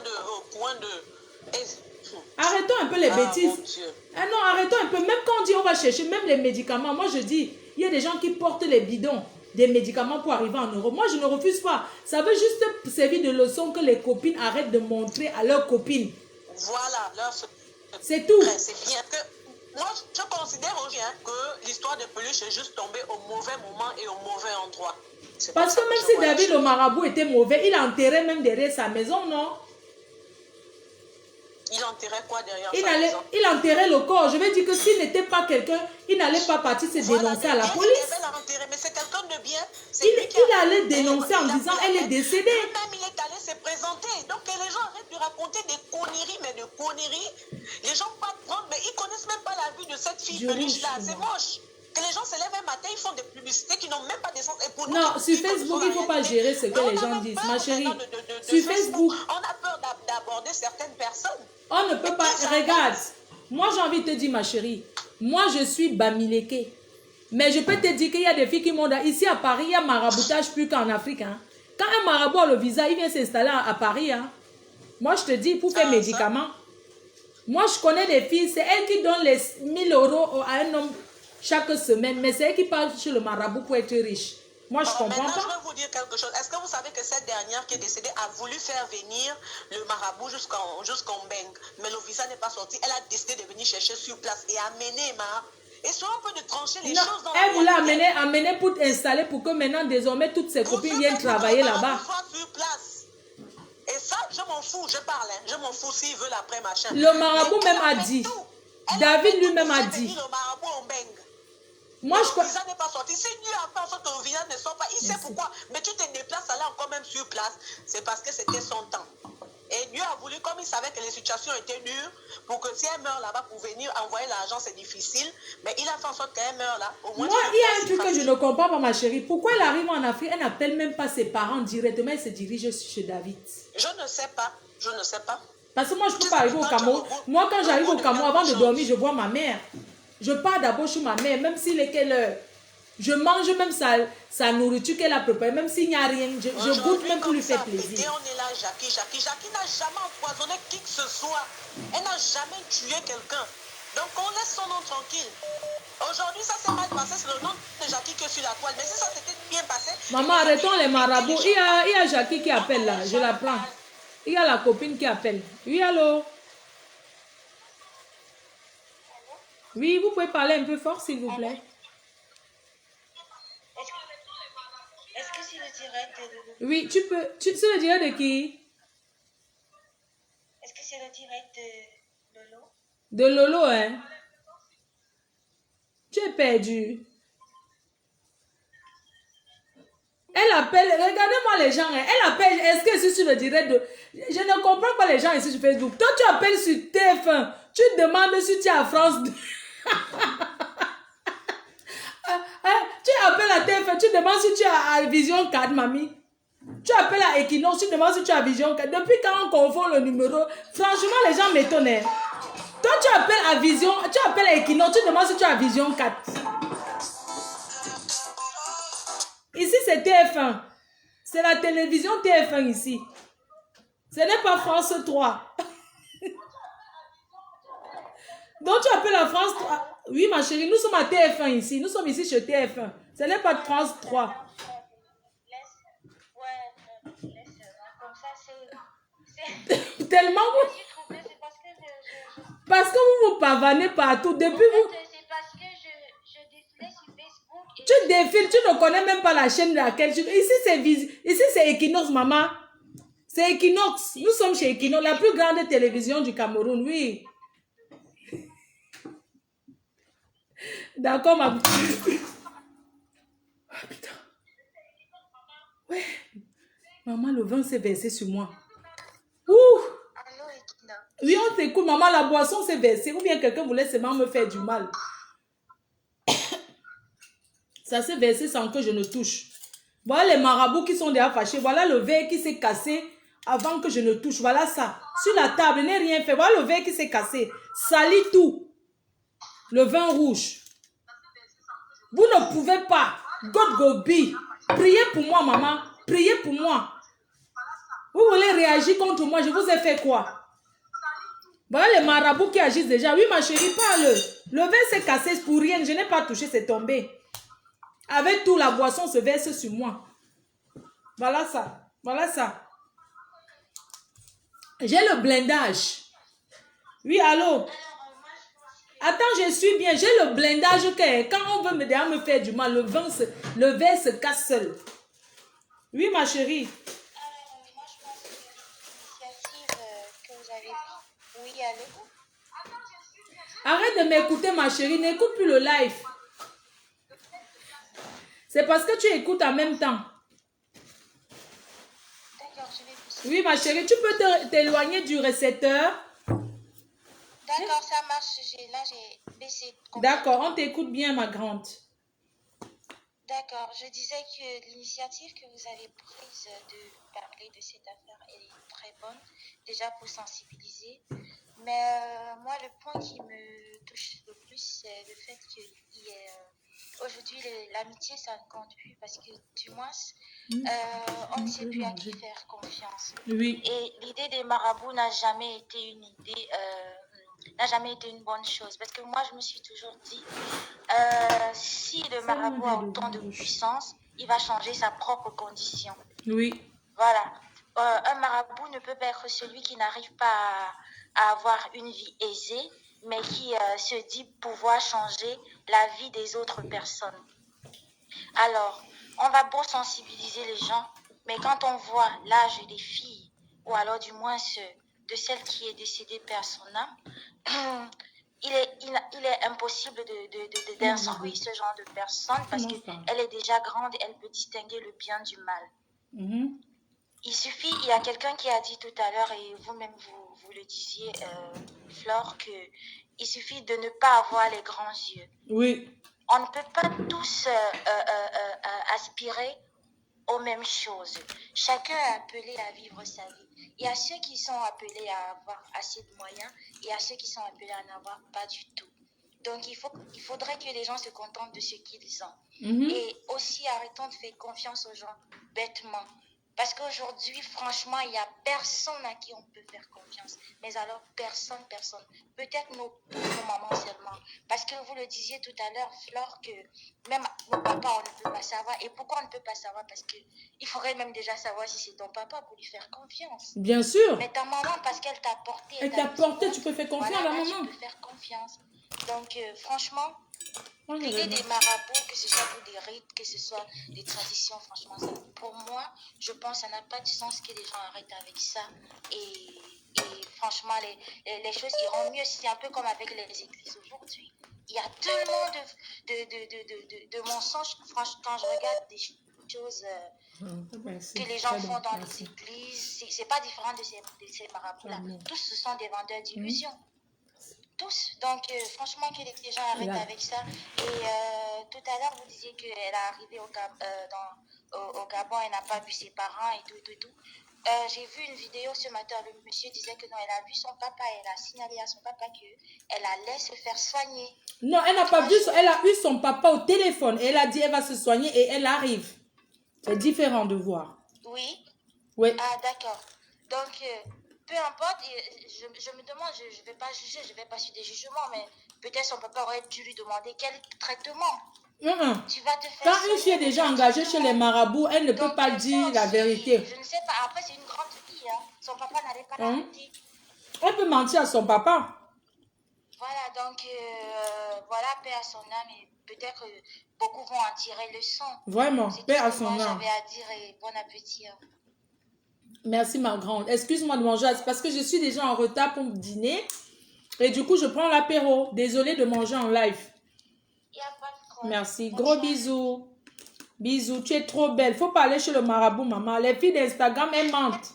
Arrêtons un peu les bêtises. Ah non, arrêtons un peu. Même quand on dit on va chercher, même les médicaments. Moi, je dis, il y a des gens qui portent les bidons des médicaments pour arriver en Europe. Moi, je ne refuse pas. Ça veut juste servir de leçon que les copines arrêtent de montrer à leurs copines. Voilà. C'est tout. C'est bien que... Moi, je considère aujourd'hui que l'histoire de Peluche est juste tombée au mauvais moment et au mauvais endroit. Parce que même si David le marabout était mauvais, il enterrait même derrière sa maison, non? Il enterrait quoi derrière sa maison? Il enterrait le corps. Je veux dire que s'il n'était pas quelqu'un, il n'allait pas partir se dénoncer à la police. Mais c'est quelqu'un de bien. Il allait dénoncer en disant elle est décédée. Lui-même, il est allé se présenter. Donc que les gens arrêtent de raconter des conneries, mais de conneries. Les gens pas prendre, mais ils connaissent même pas la vie de cette fille Peluche là. C'est moche. Que les gens se lèvent un matin, ils font des publicités qui n'ont même pas de sens. Et pour non, sur Facebook, il ne faut pas gérer ce que les gens disent, ma chérie. Sur Facebook, on a peur d'aborder certaines personnes. On ne peut pas. Regarde, Moi, j'ai envie de te dire, ma chérie, moi, je suis Bamileke. Mais je peux te dire qu'il y a des filles qui m'ont dit, ici à Paris, il y a maraboutage plus qu'en Afrique. Hein. Quand un marabout a le visa, il vient s'installer à Paris. Hein. Moi, je te dis, pour faire médicaments. Moi, je connais des filles, c'est elles qui donnent les 1000 € à un homme chaque semaine. Mais c'est elles qui partent chez le marabout pour être riche. Moi, je comprends maintenant, pas. je vais vous dire quelque chose. Est-ce que vous savez que cette dernière qui est décédée a voulu faire venir le marabout jusqu'en Beng, mais le visa n'est pas sorti. Elle a décidé de venir chercher sur place et amener Et soit un peu de trancher les choses dans elle voulait amener pour installer pour que maintenant, désormais, toutes ses copines viennent travailler là-bas. Et ça, je m'en fous, je parle. Hein. Je m'en fous s'ils veulent après machin. Le marabout même a dit. David lui-même a dit. Le marabout en Beng. Moi, le visa n'est pas sorti. Si Dieu a fait en sorte que le visa ne sort pas, il sait pourquoi. Mais tu te déplaces là encore même sur place. C'est parce que c'était son temps. Et Dieu a voulu, comme il savait que les situations étaient dures, pour que si elle meurt là-bas pour venir envoyer l'argent, c'est difficile. Mais il a fait en sorte qu'elle meure là. Au moins, moi, il y a un truc que je ne comprends pas, ma chérie. Pourquoi elle arrive en Afrique, elle n'appelle même pas ses parents directement, elle se dirige chez David. Je ne sais pas. Je ne sais pas. Parce que moi, je ne peux pas arriver au Cameroun. Moi, quand j'arrive au Cameroun, avant de dormir, je vois ma mère. Je pars d'abord chez ma mère, même s'il est quelle heure. Je mange même sa nourriture qu'elle a préparée, même s'il n'y a rien. Je goûte même pour lui faire plaisir. Et on est là, Jackie. Jackie n'a jamais empoisonné qui que ce soit. Elle n'a jamais tué quelqu'un. Donc, on laisse son nom tranquille. Aujourd'hui, ça s'est mal passé, c'est le nom de Jackie que sur la toile. Mais si ça s'était bien passé... Maman, arrêtons les marabouts. Il y a Jackie qui appelle là, je la prends. Il y a la copine qui appelle. Oui, allô? Oui, vous pouvez parler un peu fort, s'il vous plaît. Est-ce que c'est le direct de... Oui, tu peux. C'est le direct de qui? Est-ce que c'est le direct de Lolo? De Lolo, hein? Tu es perdu. Elle appelle, regardez-moi les gens, hein, elle appelle, est-ce que c'est sur le direct de... Je ne comprends pas les gens ici sur Facebook. Toi, tu appelles sur TF1, tu demandes si tu es à France 2. Tu appelles à TF1, tu demandes si tu es à Vision 4, mamie. Tu appelles à Equinox, tu demandes si tu es à Vision 4. Depuis quand on confond le numéro, franchement, les gens m'étonnent. Hein. Toi, tu appelles à Vision, tu appelles à Equinox, tu demandes si tu es à Vision 4. Ici, c'est TF1. C'est la télévision TF1 ici. Ce n'est pas France 3. Donc, tu appelles la France 3. Oui, ma chérie, nous sommes à TF1 ici. Nous sommes ici chez TF1. Ce n'est pas France 3. Comme ça, c'est... Tellement vous... Parce que vous vous pavanez partout. Depuis vous... C'est parce que je défilais sur Facebook. Et... Tu défiles, tu ne connais même pas la chaîne de laquelle tu... Ici, c'est Equinox, maman. C'est Equinox. Nous sommes chez Equinox, la plus grande télévision du Cameroun, oui. D'accord, ma... Ah, putain. Ouais. Maman, le vin s'est versé sur moi. Ouh. Allô, Equinox. Oui, on t'écoute, maman, la boisson s'est versée. Ou bien quelqu'un voulait seulement me faire du mal. Ça s'est versé sans que je ne touche. Voilà les marabouts qui sont déjà fâchés. Voilà le verre qui s'est cassé avant que je ne touche. Voilà ça. Sur la table, n'est rien fait. Voilà le verre qui s'est cassé. Salit tout. Le vin rouge. Vous ne pouvez pas. God go be. Priez pour moi, maman. Priez pour moi. Vous voulez réagir contre moi. Je vous ai fait quoi? Voilà les marabouts qui agissent déjà. Oui, ma chérie, parle. Le verre s'est cassé pour rien. Je n'ai pas touché, c'est tombé. Avec tout, la boisson se verse sur moi. Voilà ça. Voilà ça. J'ai le blindage. Oui, allô? Attends, je suis bien. J'ai le blindage que quand on veut me faire du mal, le verre se casse seul. Oui, ma chérie. Alors, moi, je pense que l'initiative que vous avez prise, oui, allô? Arrête de m'écouter, ma chérie. N'écoute plus le live. C'est parce que tu écoutes en même temps. D'accord, je vais pousser. Oui, ma chérie, tu peux t'éloigner du récepteur. D'accord, ça marche. Là, j'ai baissé. D'accord, on t'écoute bien, ma grande. D'accord, je disais que l'initiative que vous avez prise de parler de cette affaire, elle est très bonne. Déjà pour sensibiliser Mais moi, le point qui me touche le plus, c'est le fait qu'aujourd'hui, l'amitié, ça ne compte plus parce que du moins, on ne sait plus à qui faire confiance. Oui. Et l'idée des marabouts n'a jamais été une idée, n'a jamais été une bonne chose. Parce que moi, je me suis toujours dit, si le marabout a autant de puissance, il va changer sa propre condition. Oui. Voilà. Un marabout ne peut pas être celui qui n'arrive pas à avoir une vie aisée, mais qui se dit pouvoir changer la vie des autres personnes. Alors, on va beau sensibiliser les gens, mais quand on voit l'âge des filles, ou alors du moins de celle qui est décédée par son âme, il est impossible d'instruire ce genre de personne parce qu'elle est déjà grande, elle peut distinguer le bien du mal. Il y a quelqu'un qui a dit tout à l'heure, et vous-même vous le disiez, Flore, qu'il suffit de ne pas avoir les grands yeux. Oui. On ne peut pas tous aspirer aux mêmes choses. Chacun est appelé à vivre sa vie. Il y a ceux qui sont appelés à avoir assez de moyens et il y a ceux qui sont appelés à n'avoir pas du tout. Donc, il faudrait que les gens se contentent de ce qu'ils ont. Et aussi, arrêtons de faire confiance aux gens bêtement. Parce qu'aujourd'hui, franchement, il n'y a personne à qui on peut faire confiance. Mais alors, personne. Peut-être nos mamans seulement. Parce que vous le disiez tout à l'heure, Flore, que même nos papas, on ne peut pas savoir. Et pourquoi on ne peut pas savoir? Parce qu'il faudrait même déjà savoir si c'est ton papa pour lui faire confiance. Bien sûr. Mais ta maman, parce qu'elle t'a porté. Elle t'a porté, tu peux faire confiance à la maman. Tu peux faire confiance. Donc, franchement, l'idée des marabouts, que ce soit pour des rites, que ce soit des traditions, franchement, ça, pour moi, je pense que ça n'a pas de sens que les gens arrêtent avec ça. Et franchement, les choses iront mieux. C'est un peu comme avec les églises aujourd'hui. Il y a tellement de mensonges. Franchement, quand je regarde des choses que les gens font dans les églises, c'est pas différent de ces marabouts-là. Tous, ce sont des vendeurs d'illusions. Tous. Donc, franchement, que les gens arrêtent avec ça. Et tout à l'heure, vous disiez qu'elle est arrivée au Gabon, elle n'a pas vu ses parents et tout. J'ai vu une vidéo ce matin, le monsieur disait que non, elle a vu son papa, elle a signalé à son papa qu'elle allait se faire soigner. Non, elle n'a pas vu, elle a eu son papa au téléphone. Elle a dit elle va se soigner et elle arrive. C'est différent de voir. Oui. Oui. Ah, d'accord. Donc, peu importe, je me demande, je ne vais pas juger, je ne vais pas sur des jugements, mais peut-être son papa aurait dû lui demander quel traitement. Tu vas te faire quand une fille est déjà engagée chez les marabouts, elle ne peut pas dire la vérité. Je ne sais pas, après c'est une grande fille, hein. Son papa n'allait pas l'arrêter. Elle peut mentir à son papa. Voilà, donc voilà, paix à son âme, et peut-être beaucoup vont en tirer leçon. Vraiment, paix à son âme. J'avais à dire et bon appétit. Hein. Merci ma grande. Excuse-moi de manger parce que je suis déjà en retard pour dîner. Et du coup, je prends l'apéro. Désolée de manger en live. Il n'y a pas de problème. Merci. Gros bisous. Bisous. Tu es trop belle. Faut pas aller chez le marabout, maman. Les filles d'Instagram, elles mentent.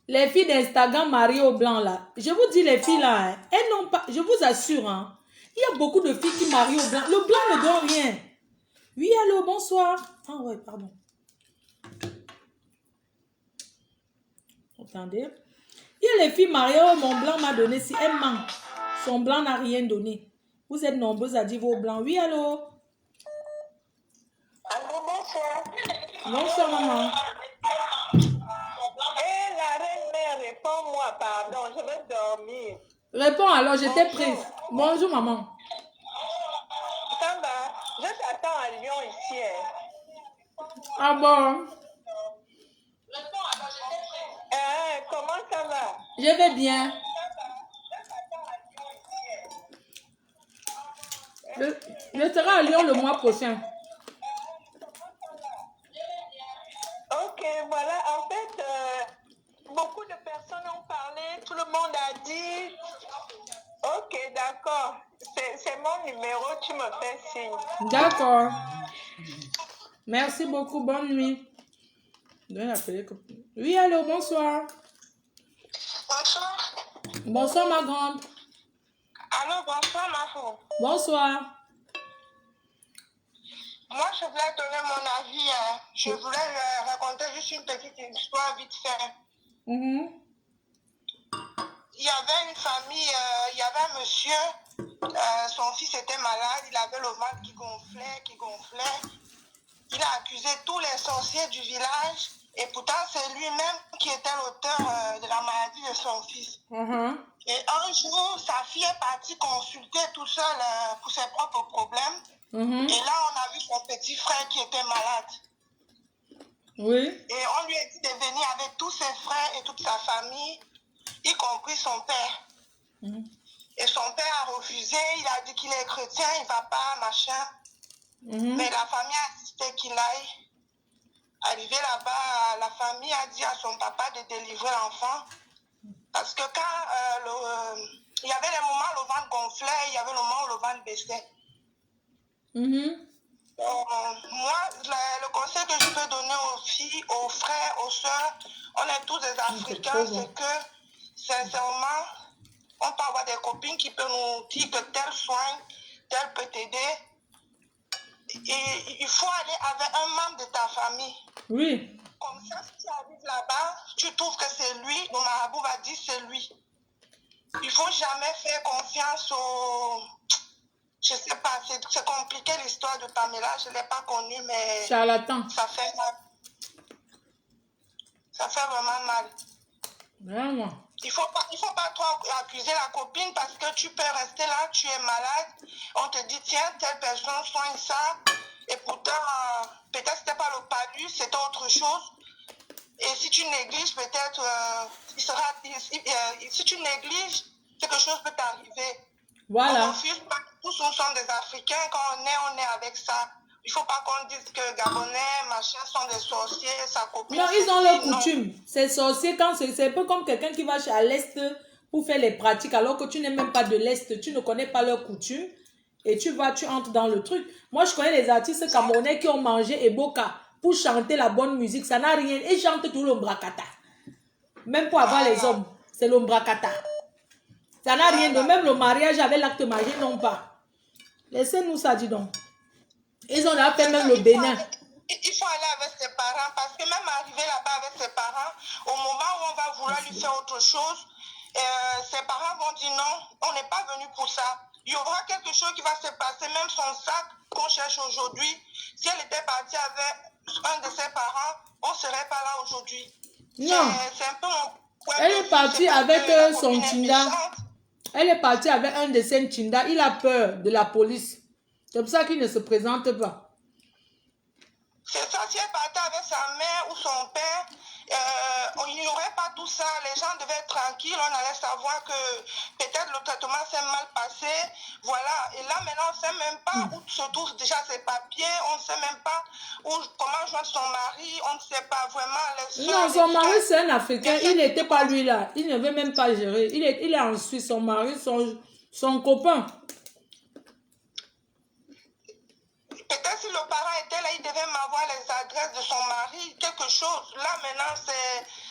Les filles d'Instagram mariées au blanc, là. Je vous dis, les filles, là, hein, elles n'ont pas... Je vous assure, hein. Il y a beaucoup de filles qui marient au blanc. Le blanc ne donne rien. Oui, allô, bonsoir. Ah ouais, pardon. Attendez. Il y a les filles mariées, oh, mon blanc m'a donné. Si elle ment, son blanc n'a rien donné. Vous êtes nombreux à dire vos blancs. Oui, allô? Allô, bonsoir. Bonsoir, maman. Eh, la reine-mère, réponds-moi, pardon, je vais dormir. Réponds alors, j'étais prise. Bonjour, maman. Ça va? Je t'attends à Lyon ici. Hein. Ah bon? Comment ça va? Je vais bien. Je serai à Lyon le mois prochain. Ok, voilà, en fait, beaucoup de personnes ont parlé, tout le monde a dit, ok, d'accord, c'est mon numéro, tu me fais signe. D'accord. Merci beaucoup, bonne nuit. Oui, allô, bonsoir. Bonsoir. Bonsoir, ma grande. Allô, bonsoir, ma fille. Bonsoir. Moi, je voulais donner mon avis. Hein. Je voulais raconter juste une petite histoire vite fait. y avait une famille, il y avait un monsieur, son fils était malade, il avait le ventre qui gonflait. Il a accusé tous les sorciers du village et pourtant c'est lui-même qui était l'auteur de la maladie de son fils. Et un jour, sa fille est partie consulter tout seul pour ses propres problèmes. Et là, on a vu son petit frère qui était malade. Oui. Et on lui a dit de venir avec tous ses frères et toute sa famille, y compris son père. Et son père a refusé, il a dit qu'il est chrétien, il ne va pas, machin. Mais la famille a insisté qu'il aille. Arrivé là-bas, la famille a dit à son papa de délivrer l'enfant. Parce que quand il y avait les moments où le ventre gonflait, il y avait le moment où le ventre baissait. Moi, le conseil que je peux donner aux filles, aux frères, aux soeurs, on est tous des Africains, c'est que, sincèrement, on peut avoir des copines qui peuvent nous dire que tel soigne, tel peut t'aider. Et il faut aller avec un membre de ta famille. Oui. Comme ça, si tu arrives là-bas, tu trouves que c'est lui, le marabout va dire c'est lui. Il ne faut jamais faire confiance au... Je ne sais pas, c'est compliqué l'histoire de Pamela, je ne l'ai pas connue, mais... Charlatan. Ça fait vraiment mal. Vraiment. Il faut pas trop accuser la copine parce que tu peux rester là, tu es malade. On te dit, tiens, telle personne soigne ça. Et pourtant, peut-être c'était pas le palu, c'était autre chose. Et si tu négliges, peut-être, si tu négliges, quelque chose peut t'arriver. Voilà. On refuse pas, tous nous sommes des Africains, quand on est avec ça. Il ne faut pas qu'on dise que Gabonais, machin, sont des sorciers, sa copine... Non, ils ont leurs coutumes. Ces sorciers, quand c'est un peu comme quelqu'un qui va à l'Est pour faire les pratiques, alors que tu n'es même pas de l'Est, tu ne connais pas leurs coutumes, et tu entres dans le truc. Moi, je connais les artistes camerounais qui ont mangé Eboka pour chanter la bonne musique, ça n'a rien. Ils chantent tout l'ombrakata. Même pour avoir les hommes, c'est l'ombrakata. Ça n'a rien de même le mariage avec l'acte marié, non pas. Laissez-nous ça, dis donc. Ils ont fait même le Bénin. Il faut aller avec ses parents parce que même arriver là-bas avec ses parents, au moment où on va vouloir lui faire autre chose, ses parents vont dire non, on n'est pas venu pour ça. Il y aura quelque chose qui va se passer, même son sac qu'on cherche aujourd'hui. Si elle était partie avec un de ses parents, on ne serait pas là aujourd'hui. Non. C'est un peu mon... Elle est partie avec son Tinda. Elle est partie avec un de ses Tinda. Il a peur de la police. C'est pour ça qu'il ne se présente pas. C'est ça, si elle partait avec sa mère ou son père, il n'y aurait pas tout ça. Les gens devaient être tranquilles. On allait savoir que peut-être le traitement s'est mal passé. Voilà. Et là, maintenant, on ne sait même pas où se trouvent déjà ses papiers. On ne sait même pas comment joindre son mari. On ne sait pas vraiment. Non, son mari, c'est un Africain. Il n'était pas lui là. Il ne veut même pas gérer. Il est en Suisse. Son mari, son copain. Peut-être si le parent était là, il devait m'avoir les adresses de son mari, quelque chose. Là, maintenant,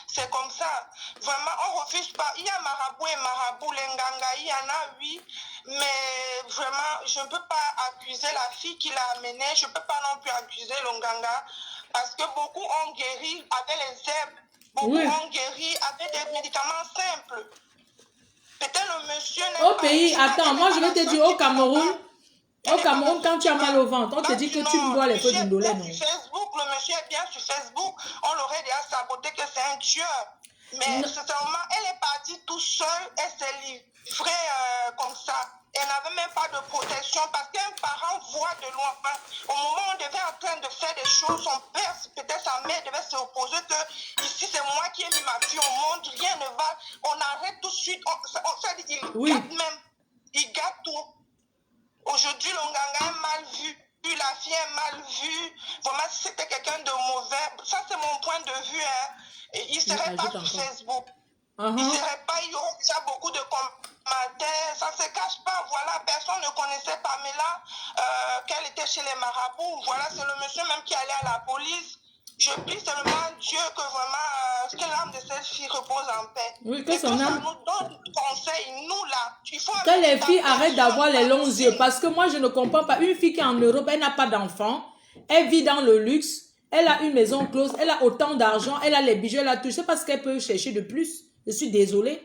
c'est comme ça. Vraiment, on ne refuse pas. Il y a marabout et marabout, les nganga, il y en a, oui. Mais vraiment, je ne peux pas accuser la fille qui l'a amenée. Je ne peux pas non plus accuser le nganga. Parce que beaucoup ont guéri avec les herbes. Beaucoup ont guéri avec des médicaments simples. Peut-être le monsieur n'est au pays, attends, moi je vais te dire au Cameroun. Au Cameroun, quand tu as mal au ventre, on te dit que tu bois les feux d'indolène. Sur Facebook, le monsieur est bien sur Facebook. On l'aurait déjà saboté que c'est un tueur. Mais sincèrement, elle est partie tout seule. Elle s'est livrée comme ça. Elle n'avait même pas de protection parce qu'un parent voit de loin. Au moment où on devait en train de faire des choses, son père, peut-être sa mère devait s'opposer que ici c'est moi qui ai mis ma fille au monde, rien ne va. On arrête tout de suite. On s'est dit, il gâte même. Il gâte tout. Aujourd'hui, le nganga est mal vu. La fille est mal vue. Vraiment, si c'était quelqu'un de mauvais, ça c'est mon point de vue. Et il ne serait pas sur Facebook. Il ne serait pas, il y aurait déjà beaucoup de commentaires. Ça ne se cache pas. Voilà, personne ne connaissait Pamela, qu'elle était chez les marabouts. Voilà, c'est le monsieur même qui allait à la police. Je prie seulement Dieu que vraiment, que l'âme de cette fille repose en paix. Oui, que son âme. Nous donne conseil, nous là. Il faut que les filles arrêtent d'avoir les longs yeux. Parce que moi, je ne comprends pas. Une fille qui est en Europe, elle n'a pas d'enfant. Elle vit dans le luxe. Elle a une maison close. Elle a autant d'argent. Elle a les bijoux. Elle a tout. Je sais pas ce qu'elle peut chercher de plus. Je suis désolée.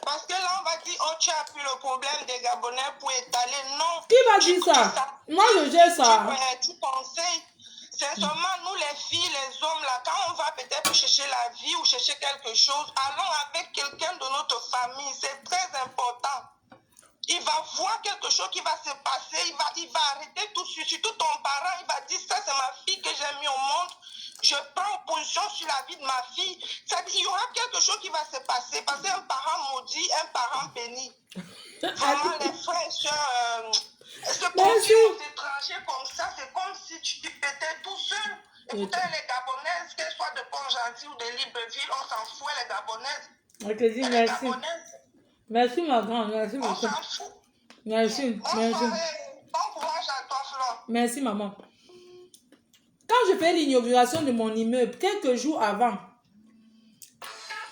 parce que là, on va dire, oh, tu as pris le problème des Gabonais pour étaler. Non. Qui va dire ça? Moi, je gère ça. Tu conseilles. C'est seulement nous, les filles, les hommes, là, quand on va peut-être chercher la vie ou chercher quelque chose, allons avec quelqu'un de notre famille. C'est très important. Il va voir quelque chose qui va se passer. Il va arrêter tout de suite. Surtout ton parent, il va dire, ça, c'est ma fille que j'ai mis au monde. Je prends position sur la vie de ma fille. C'est-à-dire, il y aura quelque chose qui va se passer. Parce qu'un parent maudit, un parent béni. Vraiment, les frères et sœurs, se confier aux étrangers comme ça, c'est comme si tu te pétais tout seul. Et pourtant, les Gabonaises, qu'elles soient de Pont-Gentil ou de Libreville, on s'en fout, les Gabonaises. Ok, dis merci. Merci, ma grande. Merci, On ma s'en fout. Merci. Bon courage à toi, Flore. Merci, maman. Quand je fais l'inauguration de mon immeuble, quelques jours avant,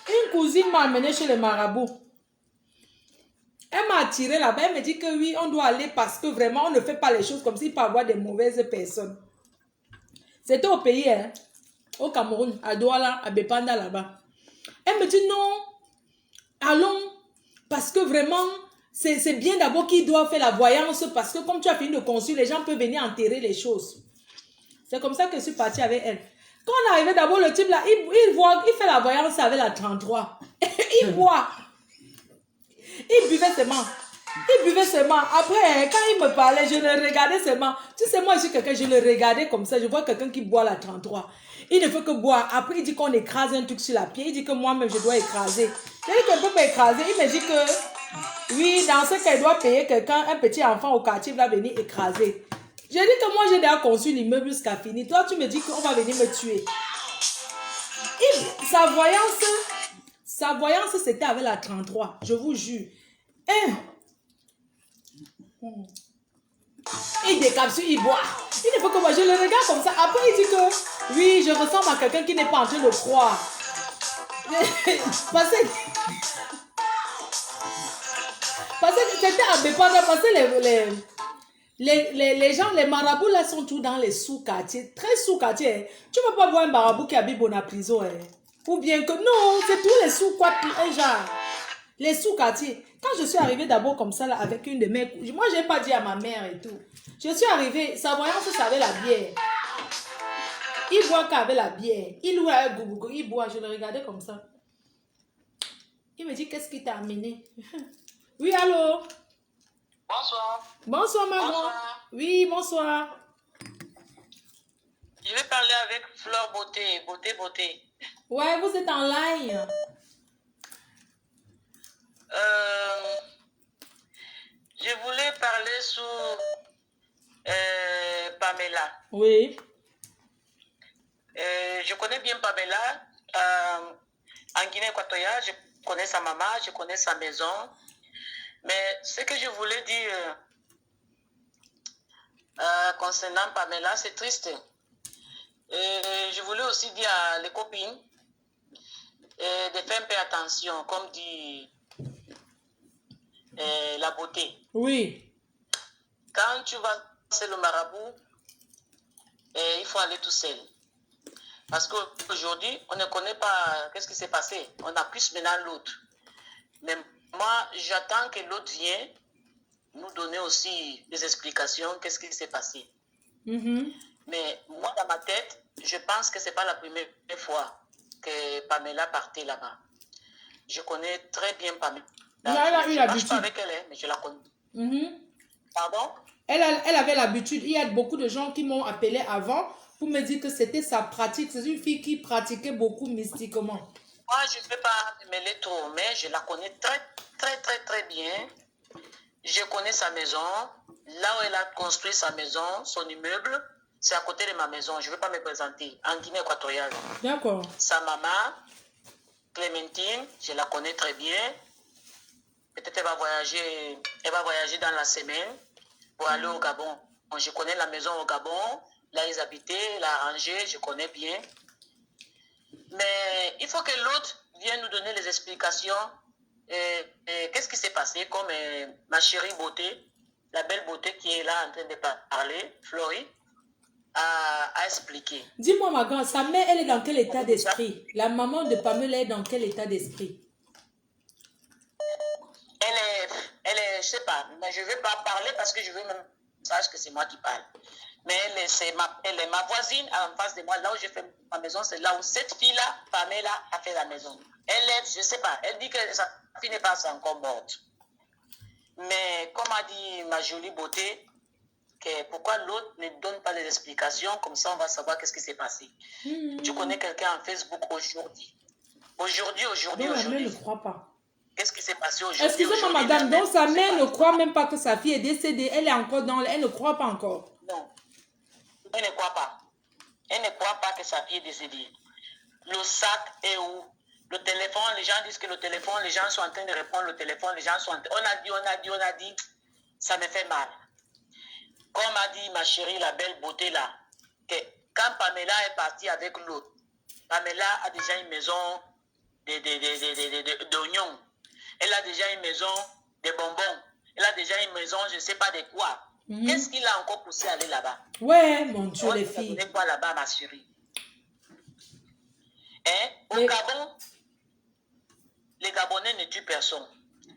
une cousine m'a amené chez les marabouts. Elle m'a attiré là-bas. Elle me dit que oui, on doit aller parce que vraiment, on ne fait pas les choses comme s'il peut y avoir des mauvaises personnes. C'était au pays, hein, au Cameroun, à Douala, à Bepanda là-bas. Elle me dit non, allons, parce que vraiment, c'est bien d'abord qu'il doit faire la voyance parce que comme tu as fini de construire, les gens peuvent venir enterrer les choses. C'est comme ça que je suis partie avec elle. Quand on est arrivé d'abord, le type là, il fait la voyance avec la 33. Il boit. Il buvait seulement. Après, quand il me parlait, je le regardais seulement. Tu sais, moi, je suis quelqu'un, je le regardais comme ça. Je vois quelqu'un qui boit la 33. Il ne fait que boire. Après, il dit qu'on écrase un truc sur la pierre. Il dit que moi-même, je dois écraser. Je dis qu'on peut pas écraser. Il me dit que, oui, dans ce cas, il doit payer quelqu'un, un petit enfant au quartier va venir écraser. J'ai dit que moi, j'ai déjà conçu l'immeuble jusqu'à fini. Toi, tu me dis qu'on va venir me tuer. Sa voyance, c'était avec la 33. Je vous jure. Il décapsule, il boit. Il ne faut que moi, je le regarde comme ça. Après, il dit que, oui, je ressemble à quelqu'un qui n'est pas en train de croire. Parce que c'était à Bepanda, parce que les gens, les marabouts là sont tous dans les sous-quartiers, très sous-quartiers. Tu ne peux pas voir un marabout qui habite en prison. Hein. Ou bien que, non, c'est tous les sous-quartiers, genre, les sous-quartiers. Quand je suis arrivée d'abord comme ça là, avec une de mes... Moi, je n'ai pas dit à ma mère et tout. Je suis arrivée, sa voyance, ça avait la bière. Il boit qu'avec la bière. Il loue un gougou, il boit, je le regardais comme ça. Il me dit, qu'est-ce qui t'a amené? Oui, allô? Bonsoir. Bonsoir, maman. Bonsoir. Oui, bonsoir. Je vais parler avec Flore Beauté. Ouais, vous êtes en ligne. Je voulais parler sur Pamela. Oui. Je connais bien Pamela. En Guinée équatoriale, je connais sa maman, je connais sa maison. Mais ce que je voulais dire concernant Pamela, c'est triste. Je voulais aussi dire à les copines de faire un peu attention, comme dit la beauté. Oui. Quand tu vas chez le marabout, il faut aller tout seul. Parce qu'aujourd'hui, on ne connaît pas qu'est-ce qui s'est passé. On a plus maintenant l'autre. Mais moi, j'attends que l'autre vienne nous donner aussi des explications, qu'est-ce qui s'est passé. Mais moi, dans ma tête, je pense que ce n'est pas la première fois que Pamela partait là-bas. Je connais très bien Pamela. Elle a eu l'habitude. Je ne marche pas avec elle, mais je la connais. Pardon? Elle avait l'habitude. Il y a beaucoup de gens qui m'ont appelé avant pour me dire que c'était sa pratique. C'est une fille qui pratiquait beaucoup mystiquement. Moi, je ne vais pas me mêler trop, mais je la connais très bien. Je connais sa maison. Là où elle a construit sa maison, son immeuble, c'est à côté de ma maison. Je ne vais pas me présenter. En Guinée équatoriale. D'accord. Sa maman, Clémentine, je la connais très bien. Peut-être elle va voyager dans la semaine pour aller au Gabon. Bon, je connais la maison au Gabon. Là, ils habitaient, elle a arrangé, je connais bien. Mais il faut que l'autre vienne nous donner les explications. Qu'est-ce qui s'est passé, comme ma chérie beauté, la belle beauté qui est là en train de parler, Florie, a expliqué. Dis-moi, ma grande, sa mère, elle est dans quel état d'esprit? La maman de Pamela est dans quel état d'esprit? je sais pas. Mais je ne vais pas parler parce que je veux même sache que c'est moi qui parle. Mais elle est ma voisine en face de moi. Là où j'ai fait ma maison, c'est là où cette fille-là, Pamela, a fait la maison. Elle est, je ne sais pas, elle dit que sa fille n'est pas encore morte. Mais comme a dit ma jolie beauté, que pourquoi l'autre ne donne pas les explications, comme ça on va savoir qu'est-ce qui s'est passé. Tu connais quelqu'un en Facebook aujourd'hui. Donc la mère ne croit pas. Qu'est-ce qui s'est passé aujourd'hui? Excusez-moi madame, donc sa mère ne croit même pas que sa fille est décédée. Elle est encore elle ne croit pas encore. Non, elle ne croit pas. Elle ne croit pas que sa fille est décédée. Le sac est où? Le téléphone, les gens disent que le téléphone, les gens sont en train de répondre le téléphone, les gens sont en train... On a dit, ça me fait mal. Comme a dit ma chérie, la belle beauté là, que quand Pamela est partie avec l'autre, Pamela a déjà une maison d'oignons. Elle a déjà une maison de bonbons. Elle a déjà une maison, je ne sais pas de quoi. Qu'est-ce qu'il a encore poussé à aller là-bas? Ouais, mon Dieu, les filles. On quoi là-bas, ma chérie? Hein? Au Gabon, les Gabonais ne tuent personne.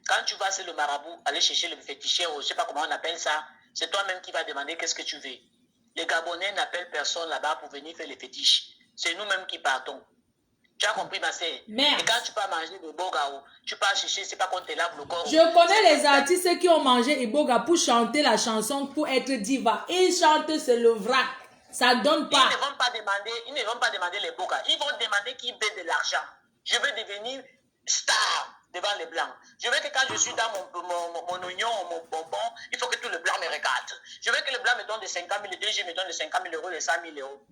Quand tu vas, c'est le marabout, aller chercher le féticheur, je ne sais pas comment on appelle ça, c'est toi-même qui vas demander qu'est-ce que tu veux. Les Gabonais n'appellent personne là-bas pour venir faire les fétiches. C'est nous-mêmes qui partons. Tu as compris, ma sœur? Et quand tu pars manger le bogao, tu pars chercher, c'est pas qu'on te lave le corps. Je connais les artistes qui ont mangé Iboga pour chanter la chanson, pour être diva. Ils chantent, c'est le vrac. Ça donne pas. Ils ne vont pas demander les bogas. Ils vont demander qui veut de l'argent. Je veux devenir star devant les blancs. Je veux que quand je suis dans mon oignon, mon bonbon, il faut que tout le blanc me regarde. Je veux que le blanc me donne de 50 000, le DG me donne de 50 000 euros, de 100 000 euros.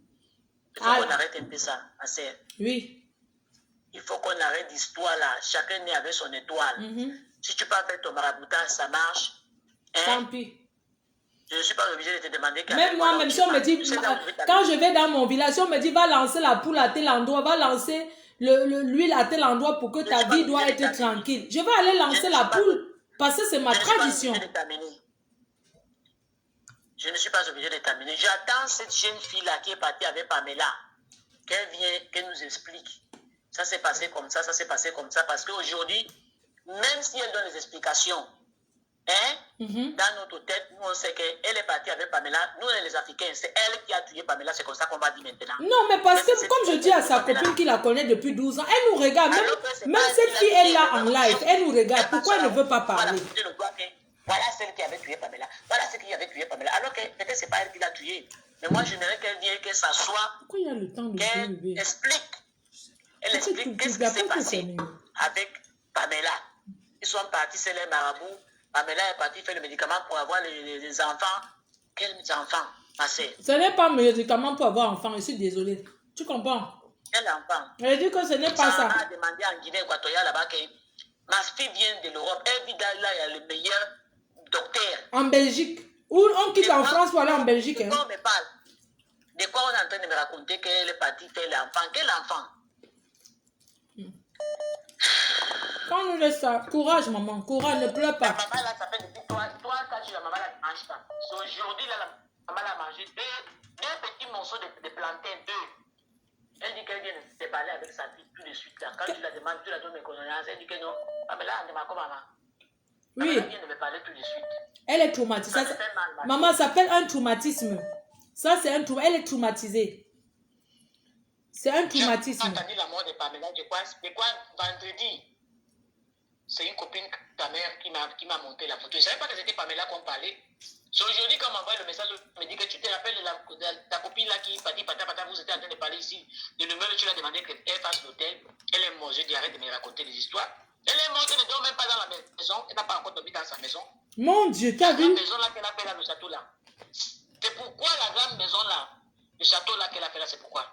Il faut qu'on arrête un peu ça, ma sœur. Oui. Il faut qu'on arrête l'histoire là. Chacun est avec son étoile. Si tu peux faire ton maraboutage, ça marche. Hein? Tant pis. Je ne suis pas obligé de te demander. Même moi, même si on me dit, quand je vais dans mon village, on me dit, va lancer la poule à tel endroit, va lancer l'huile à tel endroit pour que ta vie doit être tranquille. Je vais aller lancer la poule parce que c'est ma tradition. Je ne suis pas obligé de terminer. J'attends cette jeune fille-là qui est partie avec Pamela, qu'elle vienne, qu'elle nous explique. Ça s'est passé comme ça s'est passé comme ça. Parce qu'aujourd'hui, même si elle donne les explications, hein, dans notre tête, nous on sait qu'elle est partie avec Pamela. Nous, les Africains, c'est elle qui a tué Pamela. C'est comme ça qu'on va dire maintenant. Non, mais parce que, comme je dis à sa copine qui la connaît depuis 12 ans, elle nous regarde. Même cette fille est là en live. Elle nous regarde. Pourquoi elle ne veut pas parler? Voilà celle qui avait tué Pamela. Voilà celle qui avait tué Pamela. Alors que peut-être c'est pas elle qui l'a tué. Mais moi, j'aimerais qu'elle vienne, qu'elle s'assoie, qu'elle explique. Elle explique qu'est-ce qui s'est passé avec Pamela. Ils sont partis, c'est les marabouts. Pamela est partie faire le médicament pour avoir les enfants. Quels enfants, ma sœur? Ce n'est pas un médicament pour avoir enfant, je suis désolée. Tu comprends? Quel enfant? Elle dit que ce n'est pas ça. On a demandé en Guinée équatoriale là-bas que ma fille vient de l'Europe. Elle vit là, il y a le meilleur docteur. En Belgique. Ou on quitte en France pour aller en Belgique. De quoi on me parle? De quoi on est en train de me raconter qu'elle est partie faire l'enfant? Quel enfant? Quand nous laisse ça, courage maman, courage, ne pleure pas. La maman là, ça fait depuis toi quand tu la maman là, ne mange pas. Aujourd'hui là, la maman a mangé deux petits morceaux de plantain, deux. Elle dit qu'elle vient de parler avec sa fille tout de suite là. Quand tu la demandes, tu la donnes mes condoléances, elle dit que non. Mais là, elle demande comment maman. Oui. Elle vient de me parler tout de suite. Elle est traumatisée. Maman, ça s'appelle un traumatisme. Ça, c'est un traumatisme. Elle est traumatisée. C'est un traumatisme. J'ai entendu la mort de Pamela, de quoi vendredi. C'est une copine, ta mère, qui m'a monté la photo. Je ne savais pas que c'était Pamela qu'on parlait. C'est aujourd'hui qu'on m'envoie le message, me dit que tu te rappelles de ta copine là qui dit pata, vous étiez en train de parler ici. Le numéro, tu lui as demandé qu'elle fasse l'hôtel. Elle est morte, je dis arrête de me raconter des histoires. Elle est morte, elle ne dort même pas dans la maison. Elle n'a pas encore dormi dans sa maison. Mon Dieu, tu as vu? La maison là qu'elle a fait là, le château là. C'est pourquoi la grande maison là, le château là qu'elle a fait là, c'est pourquoi.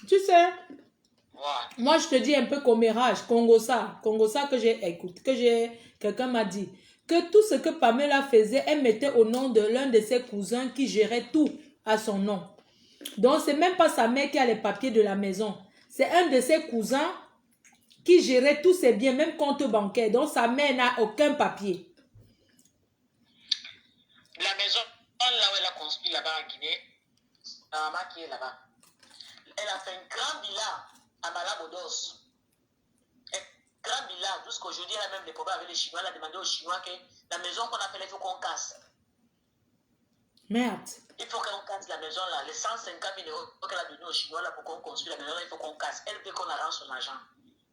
Tu sais, voilà. Moi je te dis un peu commérage, Congosa que j'ai écouté, quelqu'un m'a dit que tout ce que Pamela faisait, elle mettait au nom de l'un de ses cousins qui gérait tout à son nom. Donc c'est même pas sa mère qui a les papiers de la maison. C'est un de ses cousins qui gérait tous ses biens, même compte bancaire. Donc sa mère n'a aucun papier. La maison là où elle a construit là-bas en Guinée, la maman qui est là-bas, elle a fait un grand villa à Malabodos. Un grand villa là, jusqu'aujourd'hui, elle a même des problèmes avec les Chinois. Elle a demandé aux Chinois que la maison qu'on appelle, il faut qu'on casse. Merde. Il faut qu'on casse la maison là. Les 150 000 € qu'elle a donné aux Chinois là pour qu'on construise la maison là, il faut qu'on casse. Elle veut qu'on arrange son argent.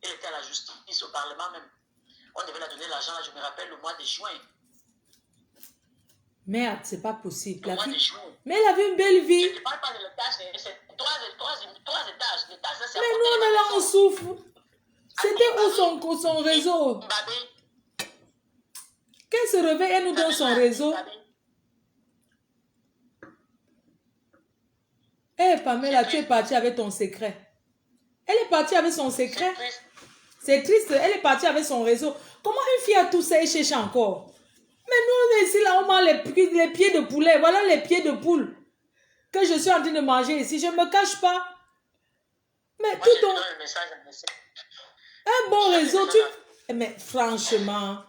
Elle était à la justice, au Parlement même. On devait la donner l'argent là, je me rappelle, le mois de juin. Merde, c'est pas possible. Le mois de juin. Mais elle avait une belle vie. Je ne parle pas de l'étage, c'est 3 étages. L'étage là, c'est à Mais côté nous, de on est la là, on maison. souffre. C'était où son réseau? Babé. Qu'elle se réveille, elle nous donne son réseau. Eh, Pamela, tu es partie avec ton secret. Elle est partie avec son secret. C'est triste, elle est partie avec son réseau. Comment une fille a tout ça et cherche encore? Mais nous, ici, là, on mange les pieds de poulet. Voilà les pieds de poule que je suis en train de manger ici. Je ne me cache pas. Mais Moi, tout ton... Un bon réseau, tu... Mais franchement...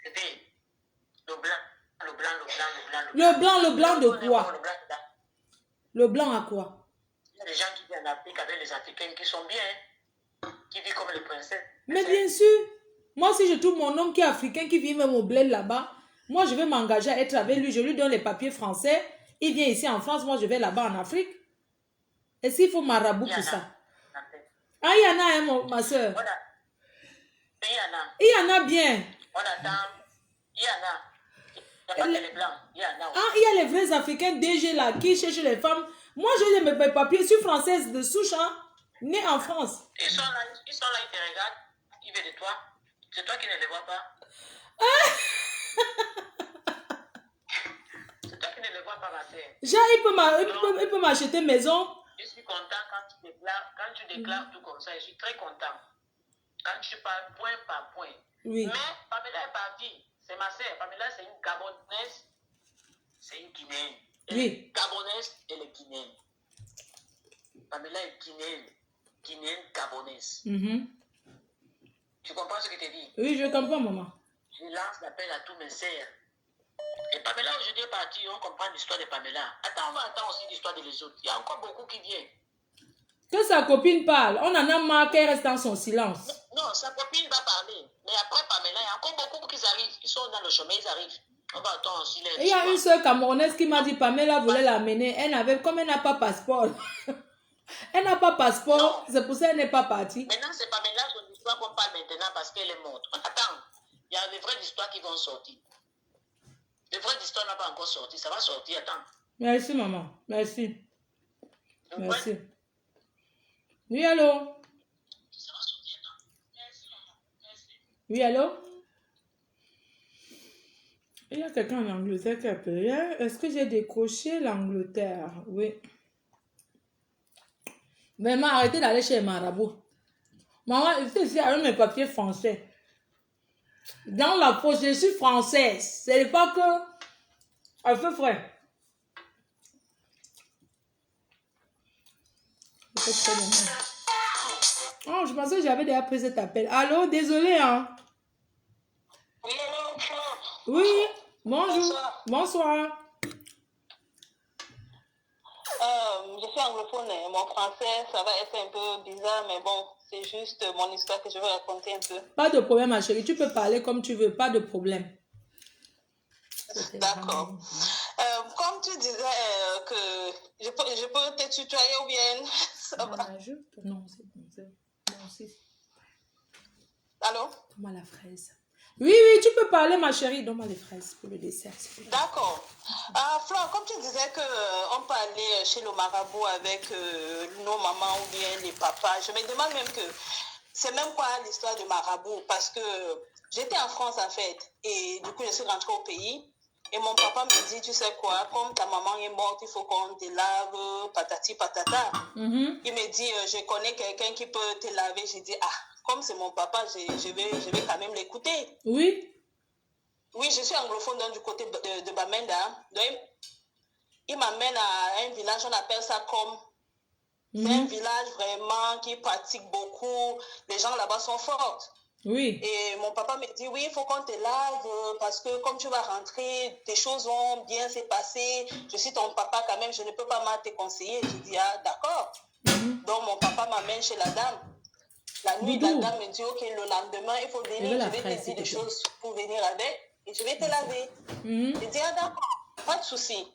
C'était le blanc. Le blanc de quoi? Le blanc à quoi? Il y a des gens qui viennent en Afrique avec les Africains qui sont bien, qui vivent comme les princesses. Mais bien sûr, moi si je trouve mon homme qui est africain, qui vit même au bled là-bas, moi je vais m'engager à être avec lui, je lui donne les papiers français, il vient ici en France, moi je vais là-bas en Afrique. Est-ce qu'il faut marabout pour ça? Ah, il y en a, hein, ma soeur. Voilà. Il y en a bien. On attend, il y en a. Il n'y a pas que les blancs, il y en a aussi. Ah, il y a les vrais Africains DG là qui cherchent les femmes. Moi, j'ai mes papiers, je suis française de souche, hein, née en France. Ils sont là, ils te regardent, ils veulent de toi. C'est toi qui ne les vois pas. C'est toi qui ne les vois pas, ma soeur. Genre, il peut m'acheter maison. Je suis content quand tu déclares tout comme ça, je suis très content. Quand tu parles point par point. Oui. Mais Pamela est partie. C'est ma soeur. Pamela, c'est une Gabonaise. C'est une Guinéenne. Elle est Gabonaise, elle est Guinéenne. Pamela est Guinéenne. Guinéenne, Gabonaise. Tu comprends ce que je te dis? Oui, je comprends, maman. Je lance l'appel à tous mes sœurs. Et Pamela, aujourd'hui est partie, on comprend l'histoire de Pamela. Attends, on va attendre aussi l'histoire des autres. Il y a encore beaucoup qui viennent. Que sa copine parle, on en a marre qu'elle reste dans son silence. Non, sa copine va parler. Mais après Pamela, il y a encore beaucoup qui arrivent. Ils sont dans le chemin, ils arrivent. On va attendre aussi les... Il y a une seule Camerounaise qui m'a dit Pamela voulait l'amener. Comme elle n'a pas passeport. Elle n'a pas passeport, c'est pour ça qu'elle n'est pas partie. Maintenant, c'est Pamela son histoire qu'on parle maintenant parce qu'elle est morte. Attends, il y a des vraies histoires qui vont sortir. Les vraies histoires n'ont pas encore sorti. Ça va sortir, attends. Merci, maman. Merci. Merci. Oui, allô? Oui, allô? Il y a quelqu'un en Angleterre qui a appelé. Est-ce que j'ai décroché l'Angleterre? Oui. Maman, arrêtez d'aller chez Marabout. Maman, je suis ici avec mes papiers français. Dans la poche, je suis française. C'est pas que... Elle fait frais. Oh, je pensais que j'avais déjà pris cet appel. Allô, désolé, hein. Oui, bonjour. Bonsoir. Je suis anglophone, mon français, ça va être un peu bizarre, mais bon, c'est juste mon histoire que je veux raconter un peu. Pas de problème, ma chérie, tu peux parler comme tu veux, pas de problème. D'accord. Comme tu disais que je peux te tutoyer ou bien ça va. Non, c'est bon, c'est bon. aussi. Allô? Donne-moi la fraise. Oui, tu peux parler, ma chérie. Donne-moi les fraises pour le dessert. D'accord. Flore, comme tu disais qu'on peut aller chez le marabout avec nos mamans ou bien les papas, je me demande même que c'est même quoi l'histoire du marabout, parce que j'étais en France en fait, et du coup je suis rentrée au pays, et mon papa me dit, tu sais quoi, comme ta maman est morte, il faut qu'on te lave, patati patata. Il me dit, je connais quelqu'un qui peut te laver. J'ai dit, comme c'est mon papa, je vais quand même l'écouter. Oui. Oui, je suis anglophone donc, du côté de Bamenda. Donc, il m'amène à un village, on appelle ça comme. C'est un village vraiment qui pratique beaucoup. Les gens là-bas sont forts. Oui. Et mon papa me dit, oui, il faut qu'on te lave parce que comme tu vas rentrer, tes choses vont bien se passer. Je suis ton papa quand même, je ne peux pas mal te conseiller. Je dis, d'accord. Donc, mon papa m'amène chez la dame. La nuit, la Doudou. dame me dit, ok, le lendemain, il faut Je veux venir, la je vais fraise, te s'il dire te des plaît. choses pour venir avec et je vais te laver. Je dis, ah d'accord, pas de souci.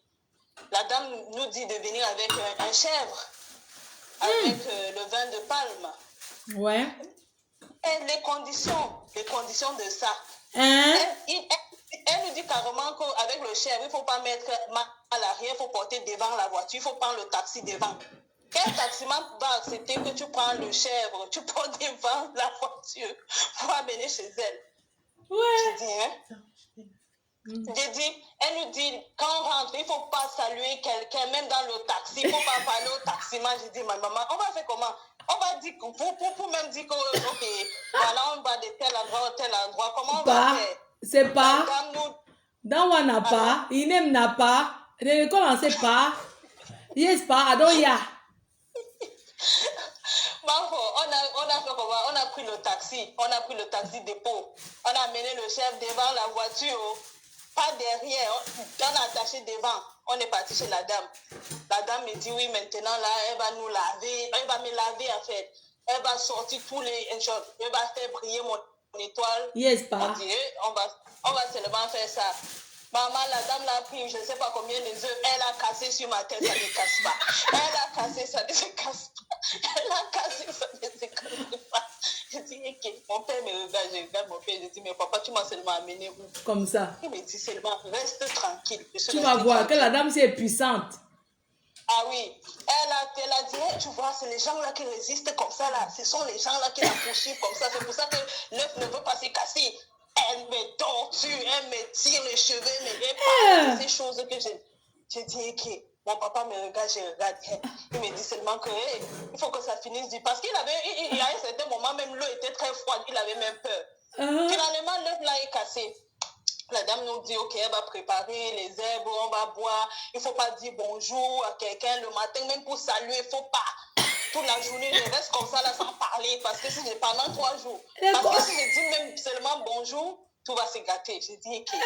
La dame nous dit de venir avec un chèvre, avec le vin de palme. Ouais. Et les conditions de ça. Hein? Elle nous dit carrément qu'avec le chèvre, il ne faut pas mettre à l'arrière, il faut porter devant la voiture, il faut prendre le taxi devant. Quel taximan va accepter que tu prends le chèvre, tu prends devant la voiture pour amener chez elle? Ouais. J'ai dit, hein? J'ai dit, elle nous dit, quand on rentre, il ne faut pas saluer quelqu'un, même dans le taxi, il ne faut pas parler au taximan. J'ai dit, ma maman, on va faire comment? On va dire, pour même dire que, ok, voilà, on va de tel endroit, comment on va faire? C'est pas. La dame nous... Dans on n'a pas, Inem n'a pas, ne commencez pas. Yes, pas, Adoya. On a fait comment? On a pris le taxi dépôt. On a amené le chef devant la voiture, pas derrière, on a attaché devant. On est parti chez la dame. La dame me dit oui, maintenant là, elle va nous laver, elle va me laver en fait. Elle va sortir tous les choses, elle va faire briller mon étoile. Yes, pas. On dit, on va seulement faire ça. Maman, la dame l'a pris, je ne sais pas combien de œufs, elle a cassé sur ma tête, ça ne casse pas. Elle a cassé, ça ne se casse pas. Elle a cassé, ça ne se casse pas. Je dis, ok, mon père me regarde, je regarde mon père, je dis, mais papa, tu m'as seulement amené où? Comme ça. Il me dit seulement, reste tranquille. Tu vas voir que la dame, c'est puissante. Ah oui, elle a dit, hey, tu vois, c'est les gens là qui résistent comme ça, là. Ce sont les gens là qui la poursuivent comme ça. C'est pour ça que l'œuf ne veut pas se casser. Elle me torture, elle me tire les cheveux, mais pas ces choses que j'ai dit, ok. Mon papa me regarde, je regarde. Il me dit seulement que hey, il faut que ça finisse. Parce qu'il avait, il y a un certain moment, même l'eau était très froide, il avait même peur. Finalement, l'œuf là est cassé. La dame nous dit, ok, elle va préparer les herbes, on va boire. Il ne faut pas dire bonjour à quelqu'un le matin, même pour saluer, il ne faut pas. Toute la journée, je reste comme ça là sans parler, parce que si c'est pendant 3 jours. Parce que si je dis même seulement bonjour, tout va se gâter. Je dis, ok,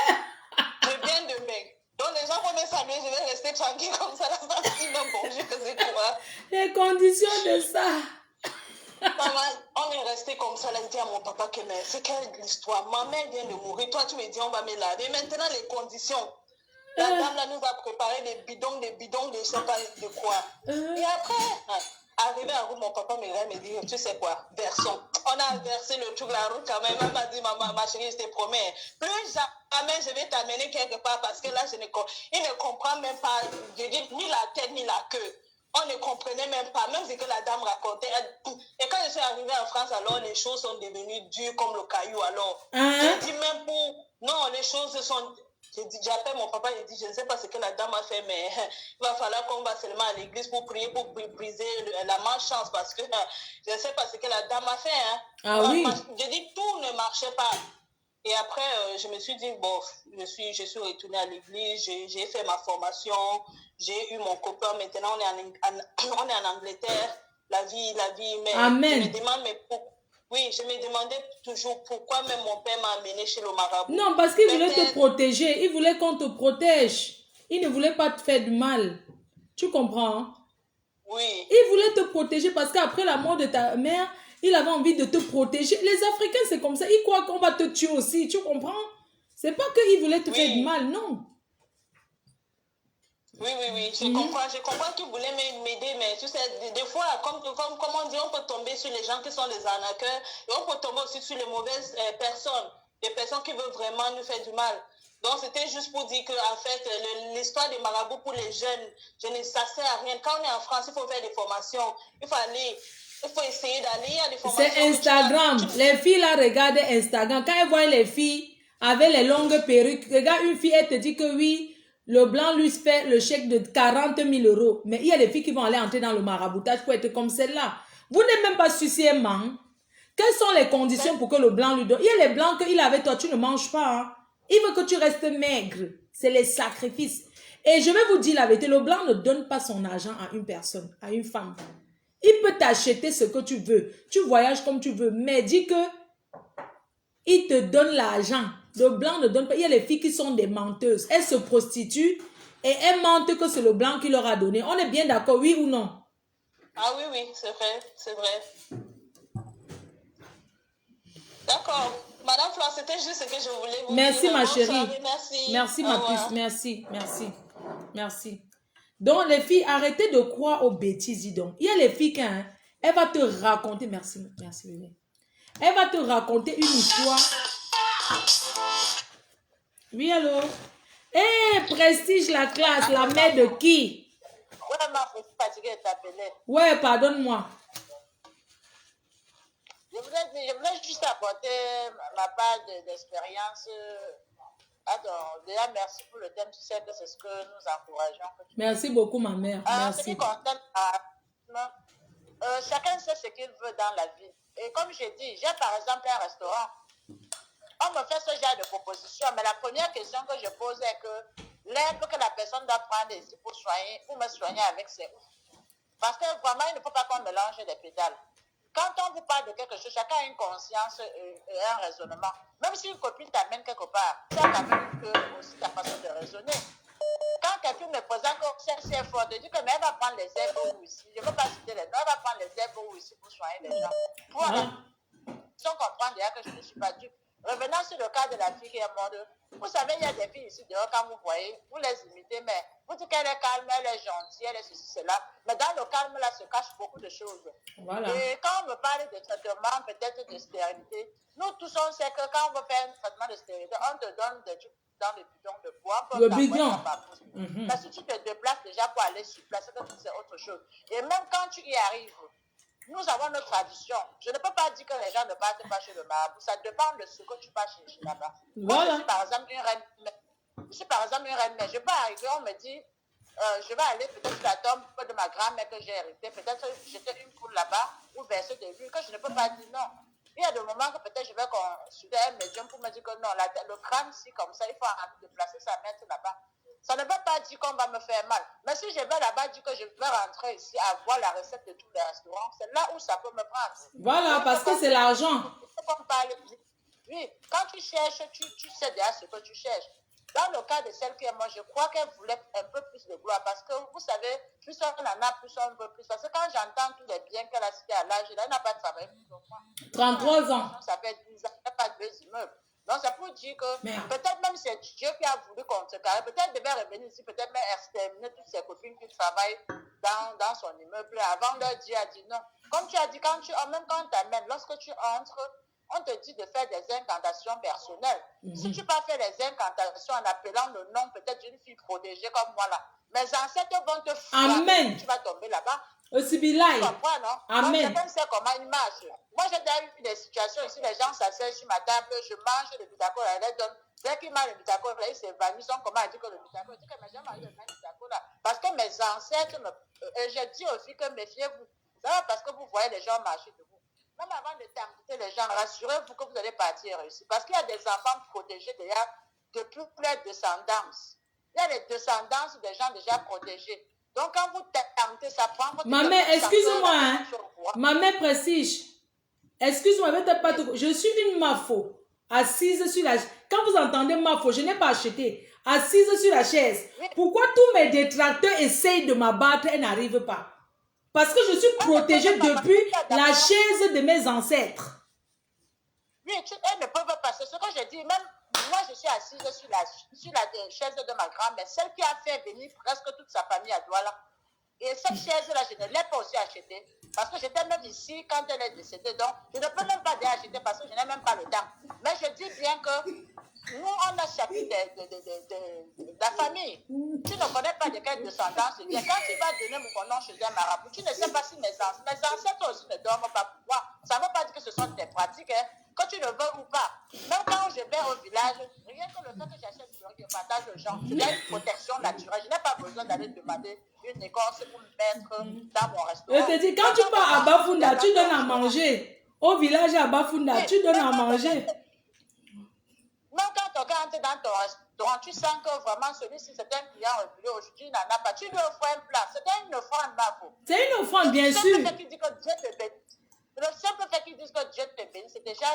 je viens de mec. Donc les gens vont me saluer, je vais rester tranquille comme ça là sans dire même bonjour, que c'est quoi. Les conditions de ça. Maman, on est resté comme ça, là, je dis à mon papa que mais c'est quelle histoire? Ma mère vient de mourir, toi tu me dis on va me laver. Maintenant les conditions. La dame là nous a préparé des bidons, de je sais pas de quoi. Et après, arrivé à route, mon papa me dit, tu sais quoi, versons. On a versé le truc, la route quand même. Elle m'a dit, maman, ma chérie, je te promets, plus jamais je vais t'amener quelque part parce que là, il ne comprend même pas, je dis, ni la tête, ni la queue. On ne comprenait même pas, même ce que la dame racontait. Et quand je suis arrivée en France, alors les choses sont devenues dures comme le caillou. Alors, je dis même pour... Non, les choses sont... J'appelle mon papa, je dis, je ne sais pas ce que la dame a fait, mais il va falloir qu'on va seulement à l'église pour prier, pour briser la malchance, parce que je ne sais pas ce que la dame a fait. Hein. Ah oui. Je dis, tout ne marchait pas. Et après, je me suis dit, bon, je suis retournée à l'église, j'ai fait ma formation, j'ai eu mon copain, maintenant on est en Angleterre, la vie, mais Amen. je me demande, mais oui, je me demandais toujours pourquoi même mon père m'a amené chez le marabout. Non, parce qu'il voulait te protéger, il voulait qu'on te protège, il ne voulait pas te faire du mal, tu comprends? Hein? Oui. Il voulait te protéger parce qu'après la mort de ta mère, il avait envie de te protéger. Les Africains, c'est comme ça. Ils croient qu'on va te tuer aussi. Tu comprends? C'est pas qu'il voulait te faire du mal, non. Oui. Je comprends qu'il voulait m'aider, mais tu sais, des fois, comme on dit, on peut tomber sur les gens qui sont des arnaqueurs et on peut tomber aussi sur les mauvaises personnes, les personnes qui veulent vraiment nous faire du mal. Donc, c'était juste pour dire que, en fait, l'histoire des marabouts pour les jeunes, ça sert à rien. Quand on est en France, il faut faire des formations. Il faut essayer d'aller. Il y a des formations. C'est Instagram. Les filles, là, regardent Instagram. Quand elles voient les filles avec les longues perruques, regarde une fille, elle te dit que oui, le blanc lui fait le chèque de 40 000 €. Mais il y a des filles qui vont aller entrer dans le maraboutage pour être comme celle-là. Vous n'êtes même pas suciement. Quelles sont les conditions pour que le blanc lui donne? Il y a les blancs qu'il avait, toi, tu ne manges pas. Hein? Il veut que tu restes maigre. C'est les sacrifices. Et je vais vous dire la vérité, le blanc ne donne pas son argent à une personne, à une femme. Il peut t'acheter ce que tu veux. Tu voyages comme tu veux. Mais dis que il te donne l'argent. Le blanc ne donne pas. Il y a les filles qui sont des menteuses. Elles se prostituent et elles mentent que c'est le blanc qui leur a donné. On est bien d'accord, oui ou non? Ah oui, c'est vrai, c'est vrai. D'accord. Madame Flore, c'était juste ce que je voulais vous Merci, dire. ma Bonne chérie. soirée, merci. Merci, Au ma revoir. puce. Merci, merci, merci. Donc, les filles, arrêtez de croire aux bêtises, dis donc. Il y a les filles qui, hein, elle va te raconter, merci, merci, bébé. Elle va te raconter une histoire. Oui, allô? Eh, Prestige, la classe, la mère de qui? Ouais, ma, je suis fatiguée de t'appeler. Ouais, pardonne-moi. Je voulais juste apporter ma part d'expérience. Attends, déjà, merci pour le thème. Tu sais que c'est ce que nous encourageons. Merci beaucoup, ma mère. Ce qui Merci. concerne chacun sait ce qu'il veut dans la vie. Et comme j'ai dit, j'ai par exemple un restaurant. On me fait ce genre de proposition, mais la première question que je pose est que l'herbe que la personne doit prendre ici pour me soigner avec, c'est où? Parce que vraiment, il ne faut pas qu'on mélange les pédales. Quand on vous parle de quelque chose, chacun a une conscience et un raisonnement. Même si une copine t'amène quelque part, tu as quand même aussi ta façon de raisonner. Quand quelqu'un me présente comme c'est fort, je dis que mais elle va prendre les herbes ou ici. Je ne veux pas citer les noms, elle va prendre les herbes ou ici pour soigner les gens. Voilà. On comprend déjà que je ne suis pas dupe. Revenant sur le cas de la fille qui est morte, vous savez, il y a des filles ici dehors, quand vous voyez, vous les imitez, mais vous dites qu'elle est calme, elle est gentille, elle est ceci, cela. Mais dans le calme, là, se cache beaucoup de choses. Voilà. Et quand on me parle de traitement, peut-être de stérilité, nous tous, on sait que quand on veut faire un traitement de stérilité, on te donne des trucs dans le bidon de bois. Le bidon. Mais si tu te déplaces déjà pour aller sur place, c'est autre chose. Et même quand tu y arrives, nous avons notre tradition. Je ne peux pas dire que les gens ne partent pas chez le marabout. Ça dépend de ce que tu passes chez là-bas. Voilà. Moi, je suis par exemple une reine, mais je peux arriver, on me dit, je vais aller peut-être sur la tombe de ma grand-mère que j'ai héritée, peut-être jeter une poule là-bas ou verser des huiles, que je ne peux pas dire non. Il y a des moments que peut-être je vais consulter un médium pour me dire que non, le crâne, si comme ça, il faut arrêter de placer sa mettre là-bas. Ça ne veut pas dire qu'on va me faire mal. Mais si je vais là-bas dire que je vais rentrer ici à voir la recette de tous les restaurants, c'est là où ça peut me prendre. Voilà, parce que c'est l'argent. Oui, quand tu cherches, tu sais déjà ce que tu cherches. Dans le cas de celle qui est moi, je crois qu'elle voulait un peu plus de gloire parce que vous savez, plus on en a, plus on veut plus. Parce que quand j'entends tous les biens qu'elle a cités à l'âge, elle n'a pas travaillé plus que moi. 33 ans. Ça fait 10 ans, elle n'a pas deux immeubles. Donc, c'est pour dire que peut-être même c'est Dieu qui a voulu qu'on se carre. Peut-être devait revenir ici, peut-être même exterminer toutes ses copines qui travaillent dans son immeuble. Avant, leur Dieu a dit non. Comme tu as dit, même quand on t'amène, lorsque tu entres, on te dit de faire des incantations personnelles. Si tu peux faire les incantations en appelant le nom peut-être d'une fille protégée comme moi là, mes ancêtres vont te frapper. Amen. Tu vas tomber là-bas. Aussi bilai. Tu comprends, non? Amen. Donc, chacun sait comment il marche. Moi, j'ai déjà eu des situations ici, les gens s'asseyent sur ma table, je mange le bitacol, elle les donne. Dès qu'il mange le bitacol, il s'évanouit, ils sont comment dire que le bitacol. Je dis que mais j'ai mangé le même bitacol là. Parce que mes ancêtres, je dis aussi que méfiez-vous. Ça va parce que vous voyez les gens marcher debout. Même avant de t'inviter les gens, rassurez-vous que vous allez partir ici. Parce qu'il y a des enfants protégés déjà depuis leur descendance. Il y a les descendances des gens déjà protégés. Donc, quand vous tentez, ça prend votre... Ma mère, excuse-moi, hein. Ma mère Prestige. Excuse-moi, je suis une mafo. Assise sur la... Quand vous entendez mafo, je n'ai pas acheté. Assise sur la chaise. Pourquoi tous mes détracteurs essayent de m'abattre et n'arrivent pas? Parce que je suis protégée depuis la chaise de mes ancêtres. Oui, elles ne peuvent pas. C'est ce que je dis. Même moi, je suis assise sur la chaise de ma grand-mère, celle qui a fait venir presque toute sa famille à Douala. Et cette chaise-là, je ne l'ai pas aussi achetée. Parce que j'étais même ici quand elle est décédée. Donc, je ne peux même pas l'acheter parce que je n'ai même pas le temps. Mais je dis bien que nous, on a chacun de la famille. Tu ne connais pas de quelle descendance il y a. Quand tu vas donner mon nom chez un marabout, tu ne sais pas si mes ancêtres aussi ne dorment pas. Pourquoi? Ça ne veut pas dire que ce sont des pratiques, hein, que tu le veux ou pas. Même quand je vais au village, rien que le fait que j'achète du riz, je partage aux gens. Il y a une protection naturelle. Je n'ai pas besoin d'aller demander une écorce pour me mettre dans mon restaurant. Je te dis, quand tu pars à Bafunda, tu donnes à manger. Au village à Bafunda, tu donnes à manger. Même quand tu rentres dans ton restaurant, tu sens que vraiment celui-ci, c'est un client régulier. Aujourd'hui, il n'en a pas. Tu lui offres un plat. C'est une offrande, Bafo. C'est une offrande, bien sûr. Le simple fait qu'ils disent que Dieu te bénit, c'est déjà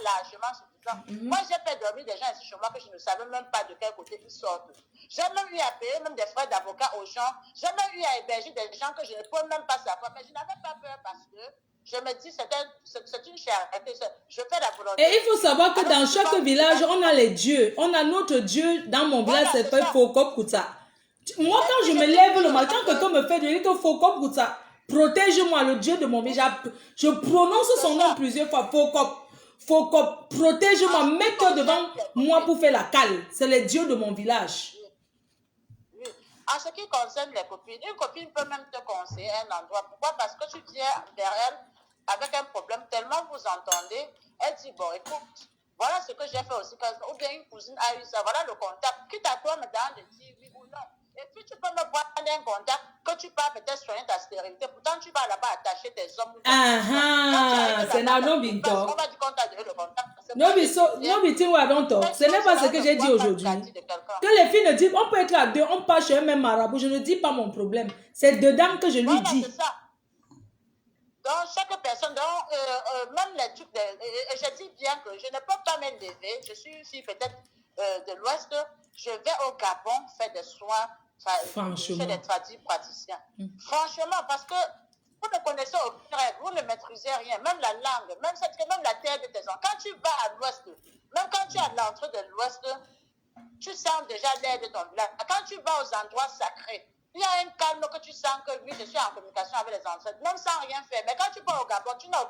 largement suffisant. Moi, j'ai fait dormir des gens ici chez moi que je ne savais même pas de quel côté ils sortent. J'ai même eu à payer même des frais d'avocat aux gens. J'ai même eu à héberger des gens que je ne peux même pas savoir. Mais je n'avais pas peur parce que je me dis, c'est une charité. Je fais la volonté. Et il faut savoir que Alors, dans chaque village, on a les dieux. On a notre dieu. Dans mon village, Voilà, c'est c'est ça. Fokop Kouta. Moi, quand je me lève le matin, quelqu'un me fait, je dis que Fokop Kouta, protège-moi, le dieu de mon village. Je prononce son nom plusieurs fois. Fokop, protège-moi, mets-toi devant moi pour faire la cale. C'est les dieux de mon village. Oui. En ce qui concerne les copines, une copine peut même te conseiller un endroit. Pourquoi? Parce que tu viens vers elle avec un problème, tellement vous entendez, elle dit, bon, écoute, voilà ce que j'ai fait aussi, ou bien une cousine a eu ça, voilà le contact, quitte à toi maintenant de dire oui ou non. Et puis tu peux me voir un contact que tu pars peut-être soigner ta stérilité, pourtant tu vas là-bas attacher tes hommes. C'est non binto. On va dire qu'on t'a donné le contact. Non, ce n'est pas ce que j'ai dit aujourd'hui. Que les filles ne disent, on peut être à deux, on part chez un même marabout, je ne dis pas mon problème. C'est dedans que je lui dis. C'est ça. Donc, chaque personne, même les trucs, et je dis bien que je ne peux pas m'élever, je suis une fille peut-être de l'Ouest, je vais au Gabon faire des soins chez des praticiens. Franchement, parce que vous ne connaissez aucune règle, vous ne maîtrisez rien, même la langue, même la terre de tes enfants. Quand tu vas à l'Ouest, même quand tu es à l'entrée de l'Ouest, tu sens déjà l'air de ton village. Quand tu vas aux endroits sacrés, il y a un calme que tu sens que oui, je suis en communication avec les ancêtres, même sans rien faire. Mais quand tu vas au Gabon, tu n'as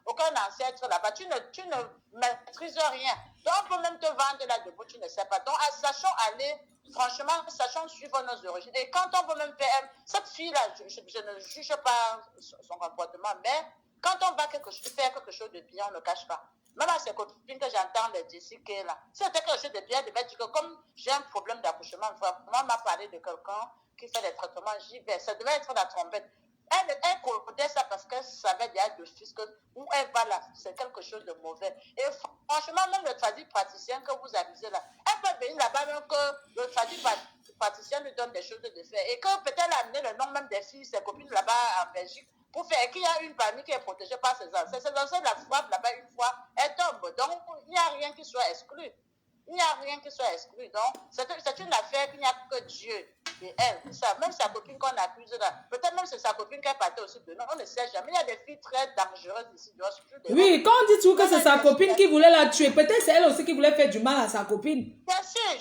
aucun ancêtre là-bas, tu ne maîtrises rien. Donc, on peut même te vendre là debout, tu ne sais pas. Donc, sachons aller, franchement, sachons suivre nos origines. Et quand on peut même faire, cette fille-là, je ne juge pas son comportement, mais quand on va faire quelque chose de bien, on ne le cache pas. Même à ses copines que j'entends les dire qu'elle là, si c'était quelque chose de bien, de dire que comme j'ai un problème d'accouchement, moi m'a parlé de quelqu'un qui fait des traitements, j'y vais. Ça devait être la trompette. Elle connaît ça parce qu'elle savait déjà de fils que où elle va là, c'est quelque chose de mauvais. Et franchement, même le tradit praticien que vous avisez là, elle peut venir là-bas même que le tradit praticien lui donne des choses de faire. Et que peut-être amener le nom même des filles, ses copines là-bas en Belgique, pour faire qu'il y a une famille qui est protégée par ses ancêtres. Ses ancêtres la frappent là-bas une fois, elle tombe. Donc, il n'y a rien qui soit exclu. Il n'y a rien qui soit exclu. Donc, c'est une affaire qu'il n'y a que Dieu et elle. Ça, même sa copine qu'on accuse là, peut-être même c'est sa copine qui est partie aussi de nous. On ne sait jamais. Il y a des filles très dangereuses ici. Oui, quand on dit tout que c'est sa copine qui voulait la tuer, peut-être c'est elle aussi qui voulait faire du mal à sa copine. Bien sûr.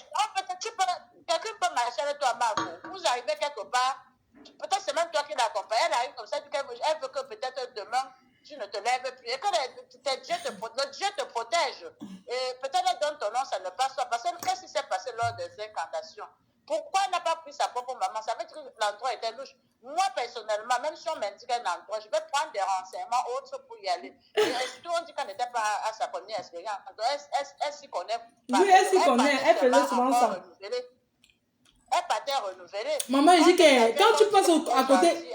Quelqu'un peut marcher avec toi, Marco. Vous arrivez quelque part, peut-être c'est même toi qui l'accompagne. Elle arrive comme ça, elle veut que peut-être demain, tu ne te lèves plus. Et que notre Dieu te protège. Et peut-être elle donne ton nom, ça ne passe pas. Parce que qu'est-ce qui s'est passé lors des incantations? Pourquoi elle n'a pas pris sa propre maman? Ça veut dire que l'endroit était louche. Moi, personnellement, même si on m'indique un endroit, je vais prendre des renseignements autres pour y aller. Et surtout, on dit qu'elle n'était pas à sa première expérience. Donc, elle s'y connaît. Oui, elle s'y connaît. Elle faisait souvent ça. Elle partait renouveler. Maman, je dis que quand tu passes à côté...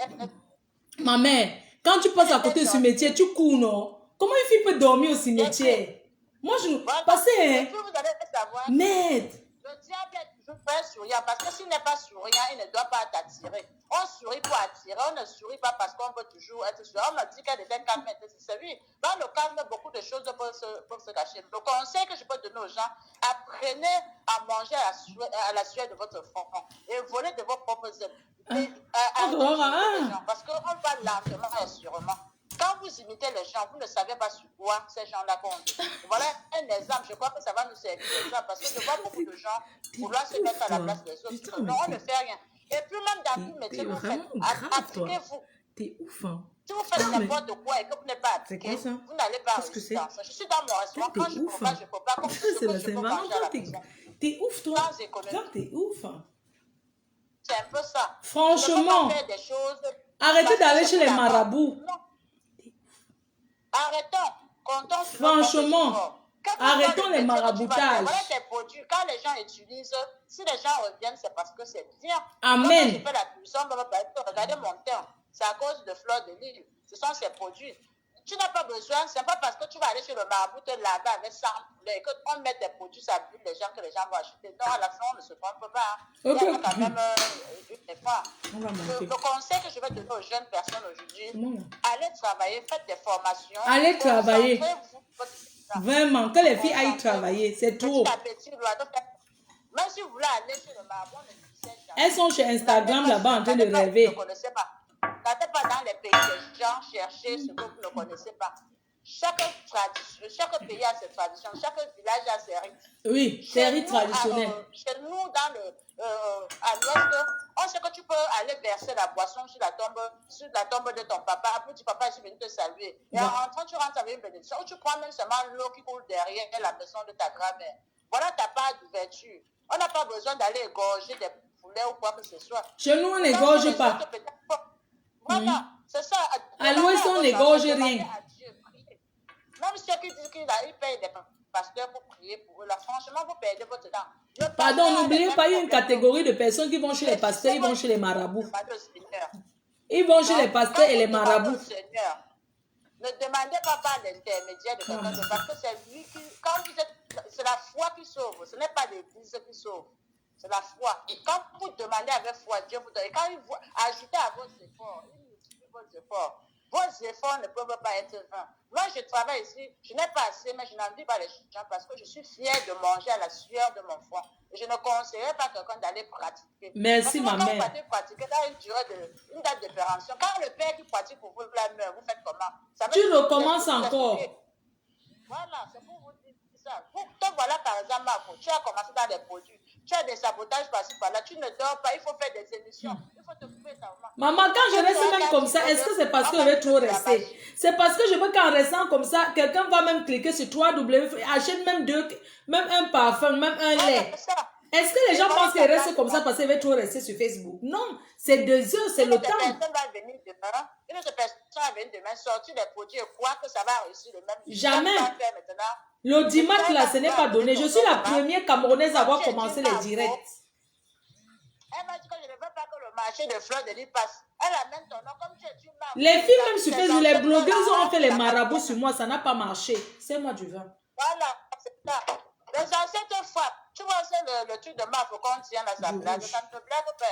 Maman, quand tu passes à côté du cimetière, tu cours, non? Comment une fille peut dormir au cimetière? Moi, je... Parce que... Et puis, vous allez savoir... Merde! Le diable est toujours très souriant parce que s'il n'est pas souriant, il ne doit pas t'attirer. On sourit pour attirer, on ne sourit pas parce qu'on veut toujours être souriant. On me dit qu'elle était calme, c'est lui. Dans le calme, beaucoup de choses peuvent se cacher. Le conseil que je peux donner aux gens, apprenez à manger à la sueur de votre front et voler de vos propres ailes. Parce qu'on va lentement et sûrement. Quand vous imitez les gens, vous ne savez pas sur quoi ces gens-là comptent. Voilà un exemple. Je crois que ça va nous servir d'exemple parce que je vois beaucoup de gens vouloir se mettre à la place des autres. Non, on ne fait rien. Et puis même dans tout métier, vous faites, appliquez-vous. T'es ouf, hein. Si vous faites n'importe quoi et que vous n'êtes pas appliqué, vous n'allez pas réussir. Je suis dans mon restaurant. Quand je ne peux pas, je ne peux pas. Comme je peux manger à la maison. T'es ouf, toi. T'es ouf. C'est un peu ça. Franchement, arrêtez d'aller chez les marabouts. Arrêtons. Comptons sur franchement, arrêtons les maraboutages. Voilà tes produits. Quand les gens utilisent, si les gens reviennent, c'est parce que c'est bien. Amen. Quand je fais la pulsion, regardez mon teint. C'est à cause de fleurs de lys. Ce sont ces produits. Tu n'as pas besoin, c'est pas parce que tu vas aller chez le marabout te laver avec 100 poulets et qu'on met des produits, ça brûle les gens que les gens vont acheter. Donc à la fin, on ne se trompe pas. Il y a quand même une effort. Le conseil que je vais donner aux jeunes personnes aujourd'hui, allez travailler, faites des formations. Allez travailler. Vraiment, que les filles aillent travailler, c'est trop. Même si vous voulez aller chez le marabout, elles sont chez Instagram là-bas en train de rêver. Vous ne connaissez pas. n'allez pas dans les pays des gens chercher ce que vous ne connaissez pas. Chaque pays a ses traditions, chaque village a ses rites. Oui, c'est rite traditionnel. Chez nous, à l'ouest, on sait que tu peux aller verser la boisson sur la tombe de ton papa. Après, tu papa, je suis venu te saluer. Et en rentrant, tu rentres avec une bénédiction. Ou tu prends même seulement l'eau qui coule derrière la maison de ta grand-mère. Voilà ta part d'ouverture. On n'a pas besoin d'aller égorger des poulets ou quoi que ce soit. Chez nous, on n'égorge pas. Voilà, c'est ça. À l'ouest, on n'égorge rien. Même ceux qui disent qu'ils payent des pasteurs pour prier pour eux, là, franchement, vous perdez votre temps. Pardon, n'oubliez pas, il y a une catégorie de personnes qui vont chez les pasteurs, ils vont chez les marabouts. Ils vont chez les pasteurs et les marabouts. Ne demandez pas par l'intermédiaire de quelqu'un d'autre, parce que c'est lui qui, quand vous êtes, c'est la foi qui sauve, ce n'est pas l'église qui sauve, c'est la foi. Et quand vous demandez avec foi, Dieu vous donne. Et quand vous ajoutez à vos efforts, il multiplie vos efforts. Vos efforts ne peuvent pas être vains. Moi, je travaille ici, je n'ai pas assez, mais je n'envie pas les gens parce que je suis fière de manger à la sueur de mon front. Et je ne conseillerais pas quelqu'un d'aller pratiquer. Merci, ma mère. Quand vous pratiquer, dans une date de péremption, quand le père qui pratique pour vous la meurt, vous faites comment? Tu recommences encore. Voilà, c'est pour vous dire ça. Donc voilà, par exemple, Marco, tu as commencé dans les produits. Tu as des sabotages par-ci, par-là. Tu ne dors pas, il faut faire des émissions. Il faut te couper ta maman. Maman, quand je reste même comme ça, est-ce que c'est parce que je vais trop rester? C'est parce que je veux qu'en restant comme ça, quelqu'un va même cliquer sur 3W, achète même même un parfum, même un lait. Est-ce que les gens pensent qu'ils restent comme ça parce qu'ils veulent trop rester sur Facebook? Non, c'est 2 heures, c'est le temps. Une autre personne va venir demain sortir des produits et croire que ça va réussir le même. Jamais. L'audimat là, ce n'est pas donné. Je suis la première Camerounaise à avoir commencé les directs. Elle m'a dit que je ne veux pas que le marché de fleurs de lit passe. Elle amène ton nom comme tu es une marque. Les filles même sur Facebook, les blogueuses ont fait les marabouts sur moi, ça n'a pas marché. C'est moi du vin. Voilà, c'est ça. Les ancêtres frappent. Tu vois, c'est le truc de marque qu'on tient là, ça blague. Ça ne te blague pas.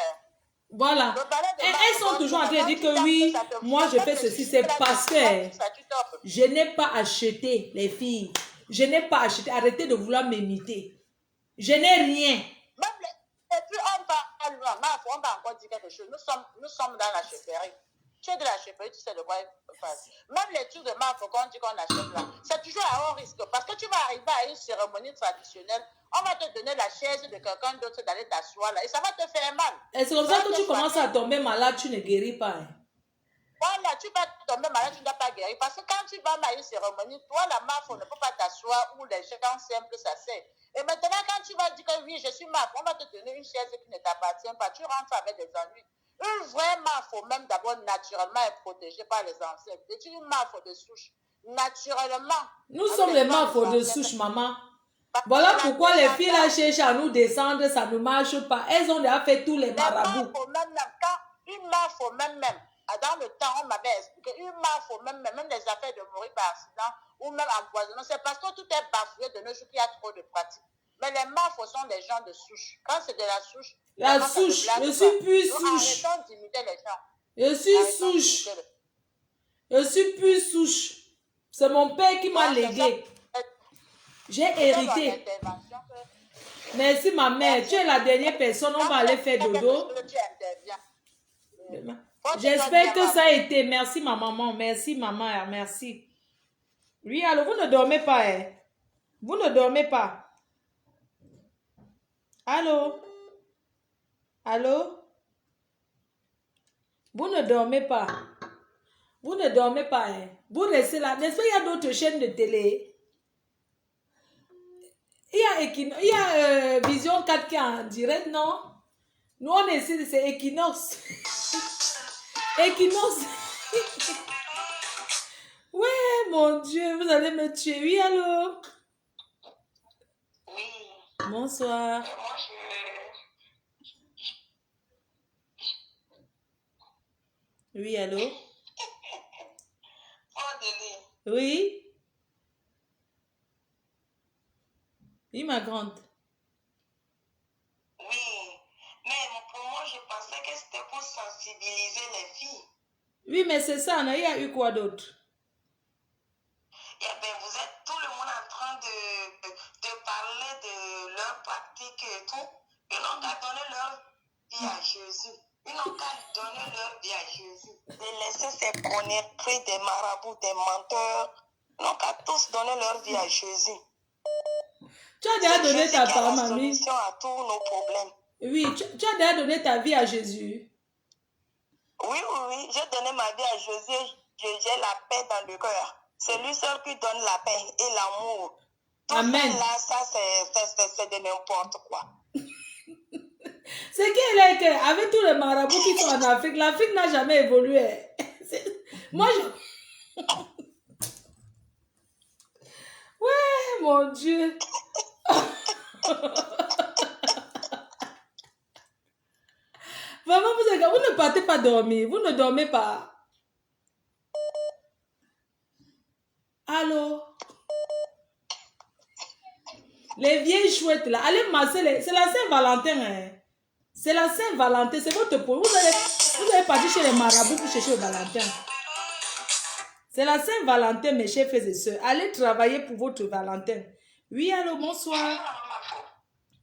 Voilà. Et elles sont toujours en train de dire que oui, moi je fais ceci, c'est parce que je n'ai pas acheté, les filles. Je n'ai pas acheté. Arrêtez de vouloir m'imiter. Je n'ai rien. Et puis on va encore dire quelque chose. Nous sommes dans la chefferie. Tu es de la chefferie, tu sais de quoi il parle. Même les trucs de marque qu'on dit qu'on achète là, c'est toujours à haut risque. Parce que tu vas arriver à une cérémonie traditionnelle, on va te donner la chaise de quelqu'un d'autre d'aller t'asseoir là et ça va te faire mal. Et c'est comme ça que tu commences à tomber malade, tu ne guéris pas. Hein. Voilà, tu vas tomber malade, tu ne vas pas guérir. Parce que quand tu vas à une cérémonie, toi, la marque, on ne peut pas t'asseoir où les gens simples s'asseyent. Et maintenant, quand tu vas dire que oui, je suis marque, on va te donner une chaise qui ne t'appartient pas. Tu rentres avec des ennuis. Une vraie marque, il faut même d'abord naturellement être protégée par les ancêtres. Et une marque de souche, naturellement. Nous sommes les marques de souche, maman. Voilà pourquoi les filles là cherchent à nous descendre, ça ne marche pas. Elles ont déjà fait tous les marabouts. Une marque, faut même. Dans le temps, on m'avait expliqué, une marque, faut même les affaires de mourir par accident ou même empoisonnement. C'est parce que tout est bafoué de nos jours qu'il y a trop de pratiques. Mais les marques sont des gens de souche. Quand c'est de la souche, je suis plus souche. Arrêtons d'imiter les gens. Je suis souche. Je suis plus souche. C'est mon père qui m'a légué. J'ai hérité. Merci ma mère. Tu es la dernière personne. On va aller faire dodo. J'espère que ça a été. Merci ma maman. Merci maman. Merci. Oui, alors vous ne dormez pas. Hein? Vous ne dormez pas. Allô? Allô? Vous ne dormez pas. Vous ne dormez pas. Hein? Vous restez là. N'est-ce pas, il y a d'autres chaînes de télé? Il y a Vision 4 qui est en direct, non? Nous, on essaie, c'est Equinox. Equinox. Ouais, mon Dieu, vous allez me tuer. Oui, allô? Oui. Bonsoir. Oui, allô? Oui? Oui, ma grande. Oui, mais pour moi, je pensais que c'était pour sensibiliser les filles. Oui, mais c'est ça, non? Il y a eu quoi d'autre? Eh bien, vous êtes tout le monde en train de parler de leurs pratiques et tout. Ils n'ont qu'à donner leur vie à Jésus. Ils n'ont qu'à donner leur vie à Jésus. Et laisser ces conneries des marabouts, des menteurs. Ils n'ont qu'à tous donner leur vie à Jésus. Tu as déjà donné Jésus ta qui a part, la mamie. solution à tous nos problèmes. Oui, tu as déjà donné ta vie à Jésus. Oui, oui, oui. J'ai donné ma vie à Jésus. J'ai la paix dans le cœur. C'est lui seul qui donne la paix et l'amour. Tout Amen. ça, là, ça, c'est de n'importe quoi. C'est qu'il est que, avec tous les marabouts qui sont en Afrique, l'Afrique n'a jamais évolué. Moi, je... Ouais, mon Dieu. Vraiment, vous ne partez pas dormir. Vous ne dormez pas. Allô? Les vieilles chouettes là, allez masser les... C'est la Saint-Valentin, hein. C'est la Saint-Valentin, c'est votre point. Vous allez partir chez les marabouts pour chercher le Valentin. C'est la Saint-Valentin, mes chers frères et sœurs. Allez travailler pour votre Valentin. Oui, allô, bonsoir.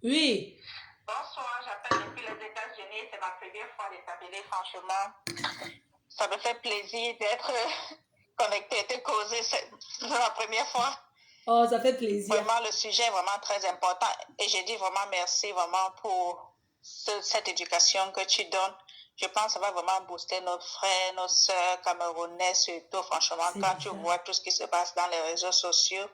Oui. Bonsoir, j'appelle depuis les États-Unis. C'est ma première fois de t'appeler, franchement. Ça me fait plaisir d'être connecté, de causer. C'est la première fois. Oh, ça fait plaisir. Vraiment, le sujet est vraiment très important. Et je dis vraiment merci vraiment pour cette éducation que tu donnes. Je pense que ça va vraiment booster nos frères, nos sœurs camerounais, surtout, franchement, quand tu vois tout ce qui se passe dans les réseaux sociaux.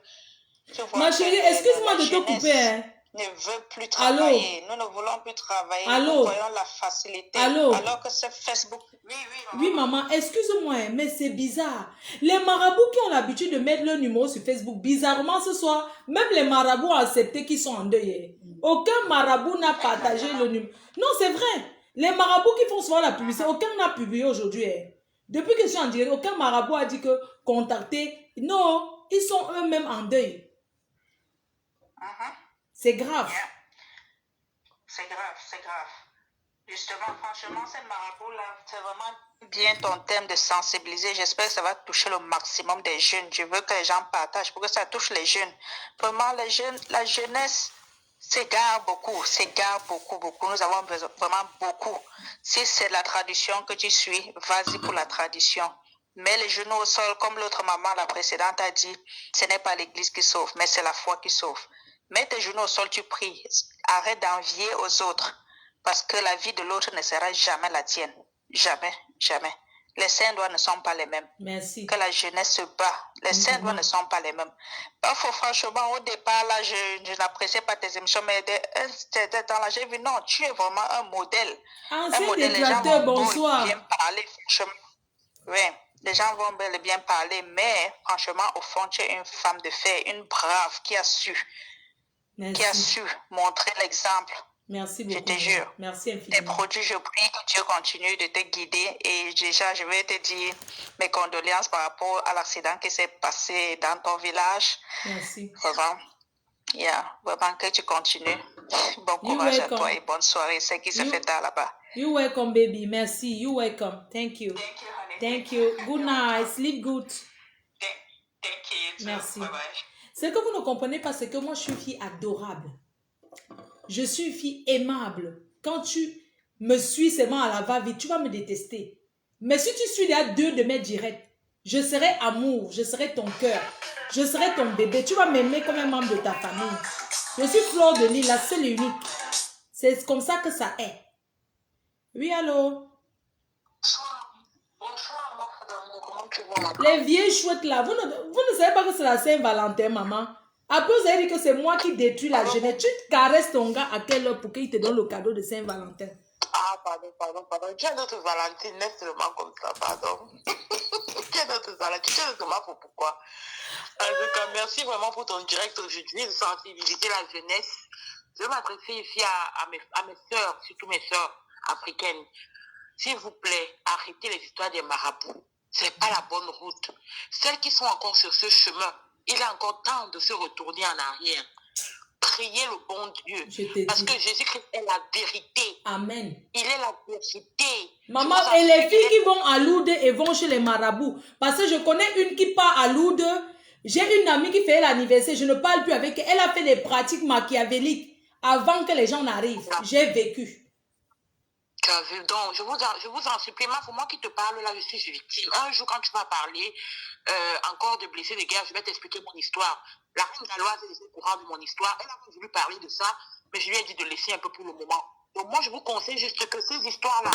Ma chérie, excuse-moi de te couper, hein. Ne veut plus travailler. Nous ne voulons plus travailler. Allô? Nous voyons la facilité. Allô? Alors que c'est Facebook. Oui, oui, maman, excuse-moi, mais c'est bizarre. Les marabouts qui ont l'habitude de mettre leur numéro sur Facebook, bizarrement ce soir, même les marabouts ont accepté qu'ils sont en deuil. Aucun marabout n'a partagé le numéro. Non, c'est vrai. Les marabouts qui font souvent la publicité, aucun n'a publié aujourd'hui. Depuis que je suis en direct, aucun marabout a dit que contacter. Non, ils sont eux-mêmes en deuil. C'est grave. Yeah. C'est grave, c'est grave. Justement, franchement, ces marabouts-là, c'est vraiment bien ton thème de sensibiliser. J'espère que ça va toucher le maximum des jeunes. Je veux que les gens partagent pour que ça touche les jeunes. Vraiment, les jeunes, la jeunesse s'égare beaucoup. Nous avons besoin vraiment beaucoup. Si c'est la tradition que tu suis, vas-y pour la tradition. Mets les genoux au sol, comme l'autre maman, la précédente, a dit, ce n'est pas l'église qui sauve, mais c'est la foi qui sauve. Mets tes genoux au sol, tu pries. Arrête d'envier aux autres. Parce que la vie de l'autre ne sera jamais la tienne. Jamais, jamais. Les saints doigts ne sont pas les mêmes. Merci. Que la jeunesse se bat. Les saints doigts ne sont pas les mêmes. Parfois, franchement, au départ, là, je n'appréciais pas tes émissions, mais dans temps-là, j'ai vu, non, tu es vraiment un modèle. Un modèle, les gens vont bonsoir. bien parler, franchement. Oui, les gens vont bien parler, mais franchement, au fond, tu es une femme de fer, une brave qui a su. Merci. Qui a su montrer l'exemple. Merci beaucoup. Je te jure. Merci infiniment. Tes produits, je prie que Dieu continue de te guider. Et déjà, je vais te dire mes condoléances par rapport à l'accident qui s'est passé dans ton village. Merci. Vraiment. Vraiment que tu continues. Bon courage à toi et bonne soirée. C'est qui se fait tard là-bas. You welcome, baby. Merci. You welcome. Thank you. Thank you, honey. Thank you. Good night. Sleep good. Thank you. Merci. Bye bye. Ce que vous ne comprenez pas, c'est que moi, je suis une fille adorable. Je suis une fille aimable. Quand tu me suis seulement à la va-vite, tu vas me détester. Mais si tu suis là 2 de mes directs, je serai amour, je serai ton cœur, je serai ton bébé. Tu vas m'aimer comme un membre de ta famille. Je suis Fleur de Lys, la seule et unique. C'est comme ça que ça est. Oui, allô? Les vieilles chouettes là, vous ne savez pas que c'est la Saint-Valentin, maman. Après, vous avez dit que c'est moi qui détruis la jeunesse. Tu caresses ton gars à quelle heure pour qu'il te donne le cadeau de Saint-Valentin? Ah, pardon. Qui est notre Valentine n'est seulement comme ça, pardon. Qui est notre Valentine? Tu sais seulement pourquoi. En tout cas, merci vraiment pour ton direct aujourd'hui de sensibiliser la jeunesse. Je vais m'adresser ici à mes soeurs, surtout mes soeurs africaines. S'il vous plaît, arrêtez les histoires des marabouts. Ce n'est pas la bonne route. Celles qui sont encore sur ce chemin, il est encore temps de se retourner en arrière. Priez le bon Dieu. Parce que Jésus-Christ est la vérité. Amen. Il est la vérité. Maman, et les filles qui vont à Lourdes et vont chez les marabouts. Parce que je connais une qui part à Lourdes. J'ai une amie qui fait l'anniversaire. Je ne parle plus avec elle. Elle a fait des pratiques machiavéliques avant que les gens n'arrivent. J'ai vécu. Tu as vu, donc je vous en supplie, c'est moi qui te parle là, je suis victime. Un jour, quand tu vas parler encore de blessés de guerre, je vais t'expliquer mon histoire. La reine galloise est au courant de mon histoire. Elle a voulu parler de ça, mais je lui ai dit de laisser un peu pour le moment. Donc moi, je vous conseille juste que ces histoires-là,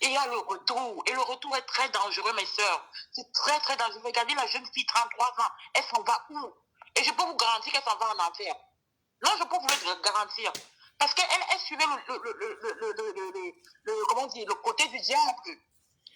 il y a le retour. Et le retour est très dangereux, mes sœurs. C'est très, très dangereux. Regardez la jeune fille, 33 ans, elle s'en va où? Et je peux vous garantir qu'elle s'en va en enfer. Non, je peux vous le garantir. Parce qu'elle suivait comment dire, le côté du diable.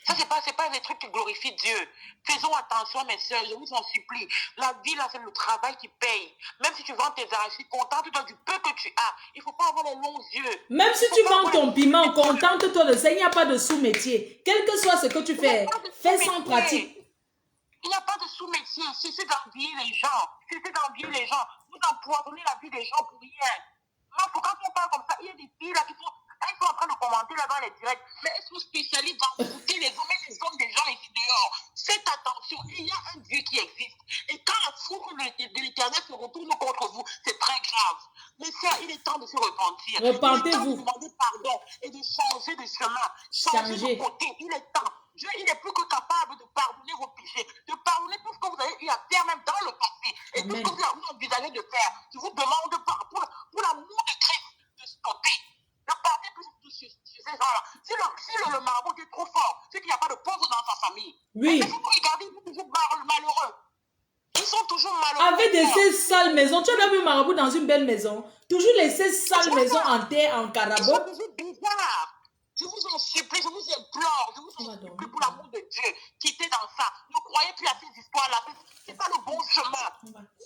Ça, c'est pas des trucs qui glorifient Dieu. Faisons attention, mes soeurs, je vous en supplie. La vie, là, c'est le travail qui paye. Même si tu vends tes arachides, contente-toi du peu que tu as. Il ne faut pas avoir les longs yeux. Même si tu vends ton piment, contente-toi de ça. Il n'y a pas de sous-métier. Quel que soit ce que tu fais, fais sans pratique. Il n'y a pas de sous-métier. Il suffit d'envier les gens. Il suffit d'envier les gens. Vous empoisonnez la vie des gens pour rien. Non, quand on parle comme ça, il y a des filles là qui sont... Elles sont en train de commenter là dans les directs, mais elles sont spécialistes dans écouter les hommes et les hommes des gens ici dehors. Faites attention, il y a un Dieu qui existe. Et quand la foudre de l'Éternel se retourne contre vous, c'est très grave. Mais ça, il est temps de se repentir. Repentez-vous. Il est temps de demander pardon et de changer de chemin. Changer de côté, il est temps. Dieu, il est plus que capable de pardonner vos péchés, de pardonner tout ce que vous avez eu à faire même dans le passé. Et Amen. tout ce que vous avez envisagé de faire. Je vous demande pour l'amour de Christ de stopper. Ne partez plus sur ces gens-là. Si le marabout est trop fort, c'est qu'il n'y a pas de pauvres dans sa famille. Oui. Mais si vous regardez, ils sont toujours malheureux. Ils sont toujours malheureux. Avec ces sales maisons, tu as vu marabout dans une belle maison. Toujours laisser sales maisons en terre, en carabot. C'est bizarre. Je vous en supplie, je vous implore, je vous en supplie pour l'amour de Dieu. Quittez dans ça. Ne croyez plus à ces histoires-là. C'est pas le bon chemin.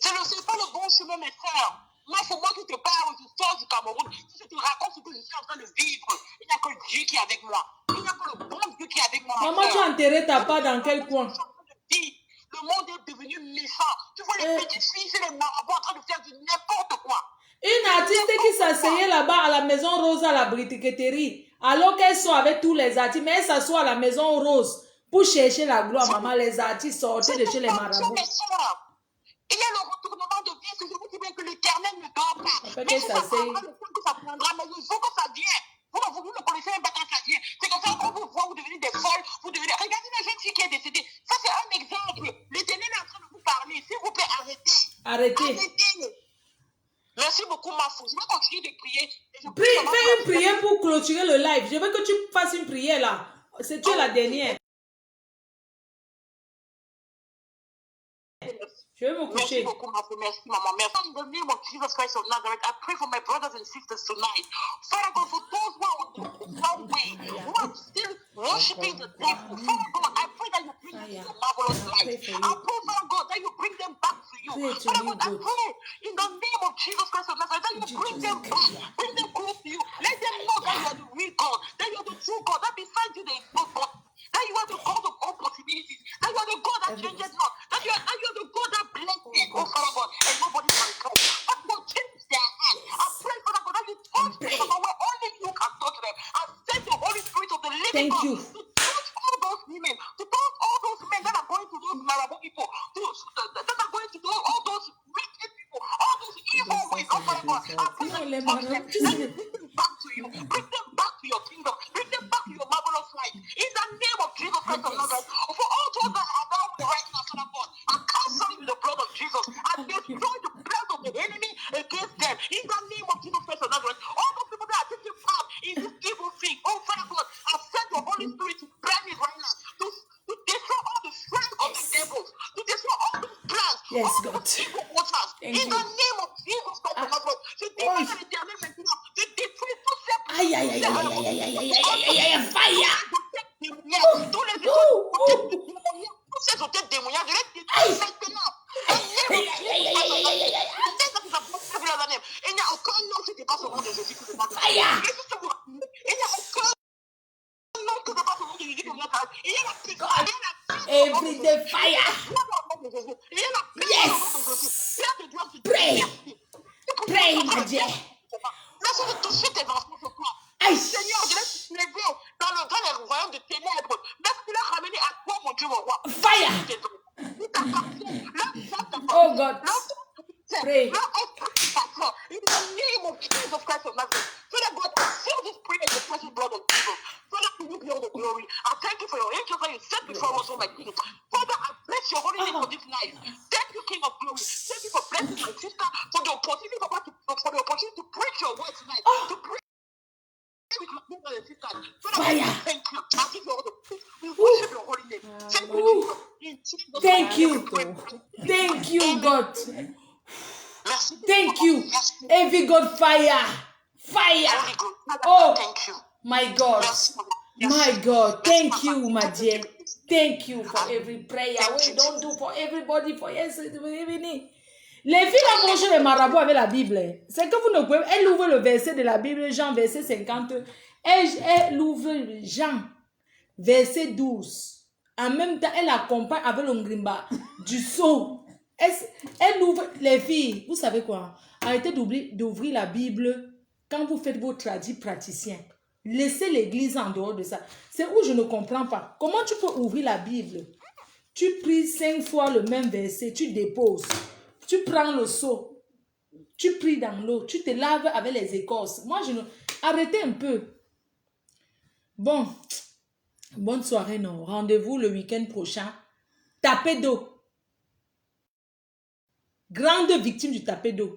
C'est pas le bon chemin, mes frères. Moi, c'est moi qui te parle, je sors du Cameroun. Si je te raconte ce que je suis en train de vivre, il n'y a que Dieu qui est avec moi. Il n'y a que le bon Dieu qui est avec moi. Maman, tu as enterré ta part dans quel coin? Le monde est devenu méchant. Tu vois les petites filles, c'est les marabouts en train de faire du n'importe quoi. Une artiste qui s'asseyait là-bas à la maison rose à la briqueterie, alors qu'elle sort avec tous les artistes, mais elle s'assoit à la maison rose pour chercher la gloire, maman. Les artistes sortaient de chez les marabouts. Il y a le retournement de vie, que je vous dis bien que l'Éternel ne dort pas. Mais ça prendra le temps que ça prendra, mais il faut que ça vienne. Vous ne connaissez même pas quand ça vient. C'est comme ça qu'on vous voit, vous devenez des folles, vous devenez... Regardez la jeune fille qui est décédée. Ça, c'est un exemple. L'Éternel est en train de vous parler. S'il vous plaît, arrêtez. Arrêtez. Merci beaucoup, ma fille. Je vais continuer de prier. Fais une prière pour clôturer le live. Je veux que tu fasses une prière là. C'est tu es la dernière. Je vais me coucher. Merci beaucoup, ma fille. Merci, maman. Merci. In the name of Jesus Christ of Nazareth, I pray for my brothers and sisters tonight. Father God, for those who are on the wrong way, who are still worshiping the devil, Father God, I pray that you bring them to your marvelous light. I pray, Father God, that you bring them back to you. Father God, I pray in the name of Jesus Christ of Nazareth, that you bring them back, bring them close to you. Let them know that you are the real God, that you are the true God, that beside you there is no God. That you are the God of all possibilities. That you are the God that changes not. That you are the God that blesses. Oh, Father God, and nobody can come. But God, change their heart. I pray, Father God, that you touch them where only you can touch them. I send the Holy Spirit of the living God to touch all those women, to touch all those men that are going to those Marabout people, that are going to all those wicked people, all those evil ways. Oh, Father God, I pray that you touch them. That you bring them back to you. Bring them back to your kingdom. Bring them back to your marvelous life. In the name of Jesus Christ of Nazareth, for all those that are down with the right now, Father God, I cancel with the blood of Jesus. I destroy the plans of the enemy against them. In the name of Jesus Christ of Nazareth, all those people that are taking part in this evil thing, oh Father God, I send your Holy Spirit to burn it right now, to destroy all the strength of the devils, to destroy all those plans, all those evil waters. In the name of Jesus Christ of Nazareth, je déclare l'Éternel maintenant, je détruis tout ça. Fire! Tous les démoniaques, tous ces hôtels démoniaques, je les détruis maintenant. Il n'y a aucun nom qui dépasse au nom de Jésus qui dépasse. Il n'y a aucun nom qui dépasse au nom de Jésus qui dépasse. Il y a la puissance. Every day fire! Il y a la puissance de Jésus. Pray! Pray, ma Dieu! Laisse-moi toucher tes enfants ce soir. Seigneur, je laisse les lever dans les royaumes de ténèbres. Laisse-moi les ramener à toi, mon Dieu, mon roi. Fire! Oh God! Pray! In the name of Jesus Christ of Nazareth, Father God, I seal this prayer in the precious blood of Jesus. glory. I thank you for your angels that you set before us, oh my King. Father, I bless your holy name for this life. Thank you, King of glory. Thank you for blessing my sister, for the opportunity, Papa, for the opportunity to preach your word tonight. To preach with my brothers and sisters. Father, Fire. thank you. I give you all the praise. We worship your holy name. Thank you, Jesus. In Jesus' Thank name, you. we pray. Thank you, God. Merci. Thank you. Merci. Every God, fire. Fire. Holy God. Father, Oh, thank you. my God. Merci. My God. Merci, Thank Papa. you, my dear. Thank you for every prayer. Thank We you, don't Jesus. do for everybody, for yes. Les filles vont manger les marabouts avec la Bible. C'est que vous ne pouvez. Elle ouvre le verset de la Bible, Jean, verset 50. Elle ouvre Jean, verset 12. En même temps, elle accompagne avec le ngrimba du saut. Elle ouvre, les filles, vous savez quoi? Arrêtez d'ouvrir la Bible quand vous faites vos tradis praticiens. Laissez l'église en dehors de ça. C'est où je ne comprends pas. Comment tu peux ouvrir la Bible? Tu pries 5 fois le même verset, tu déposes. Tu prends le seau, tu pries dans l'eau, tu te laves avec les écorces. Moi, je ne... Arrêtez un peu. Bon, bonne soirée, non. Rendez-vous le week-end prochain. Tapé d'eau. Grande victime du tapé d'eau.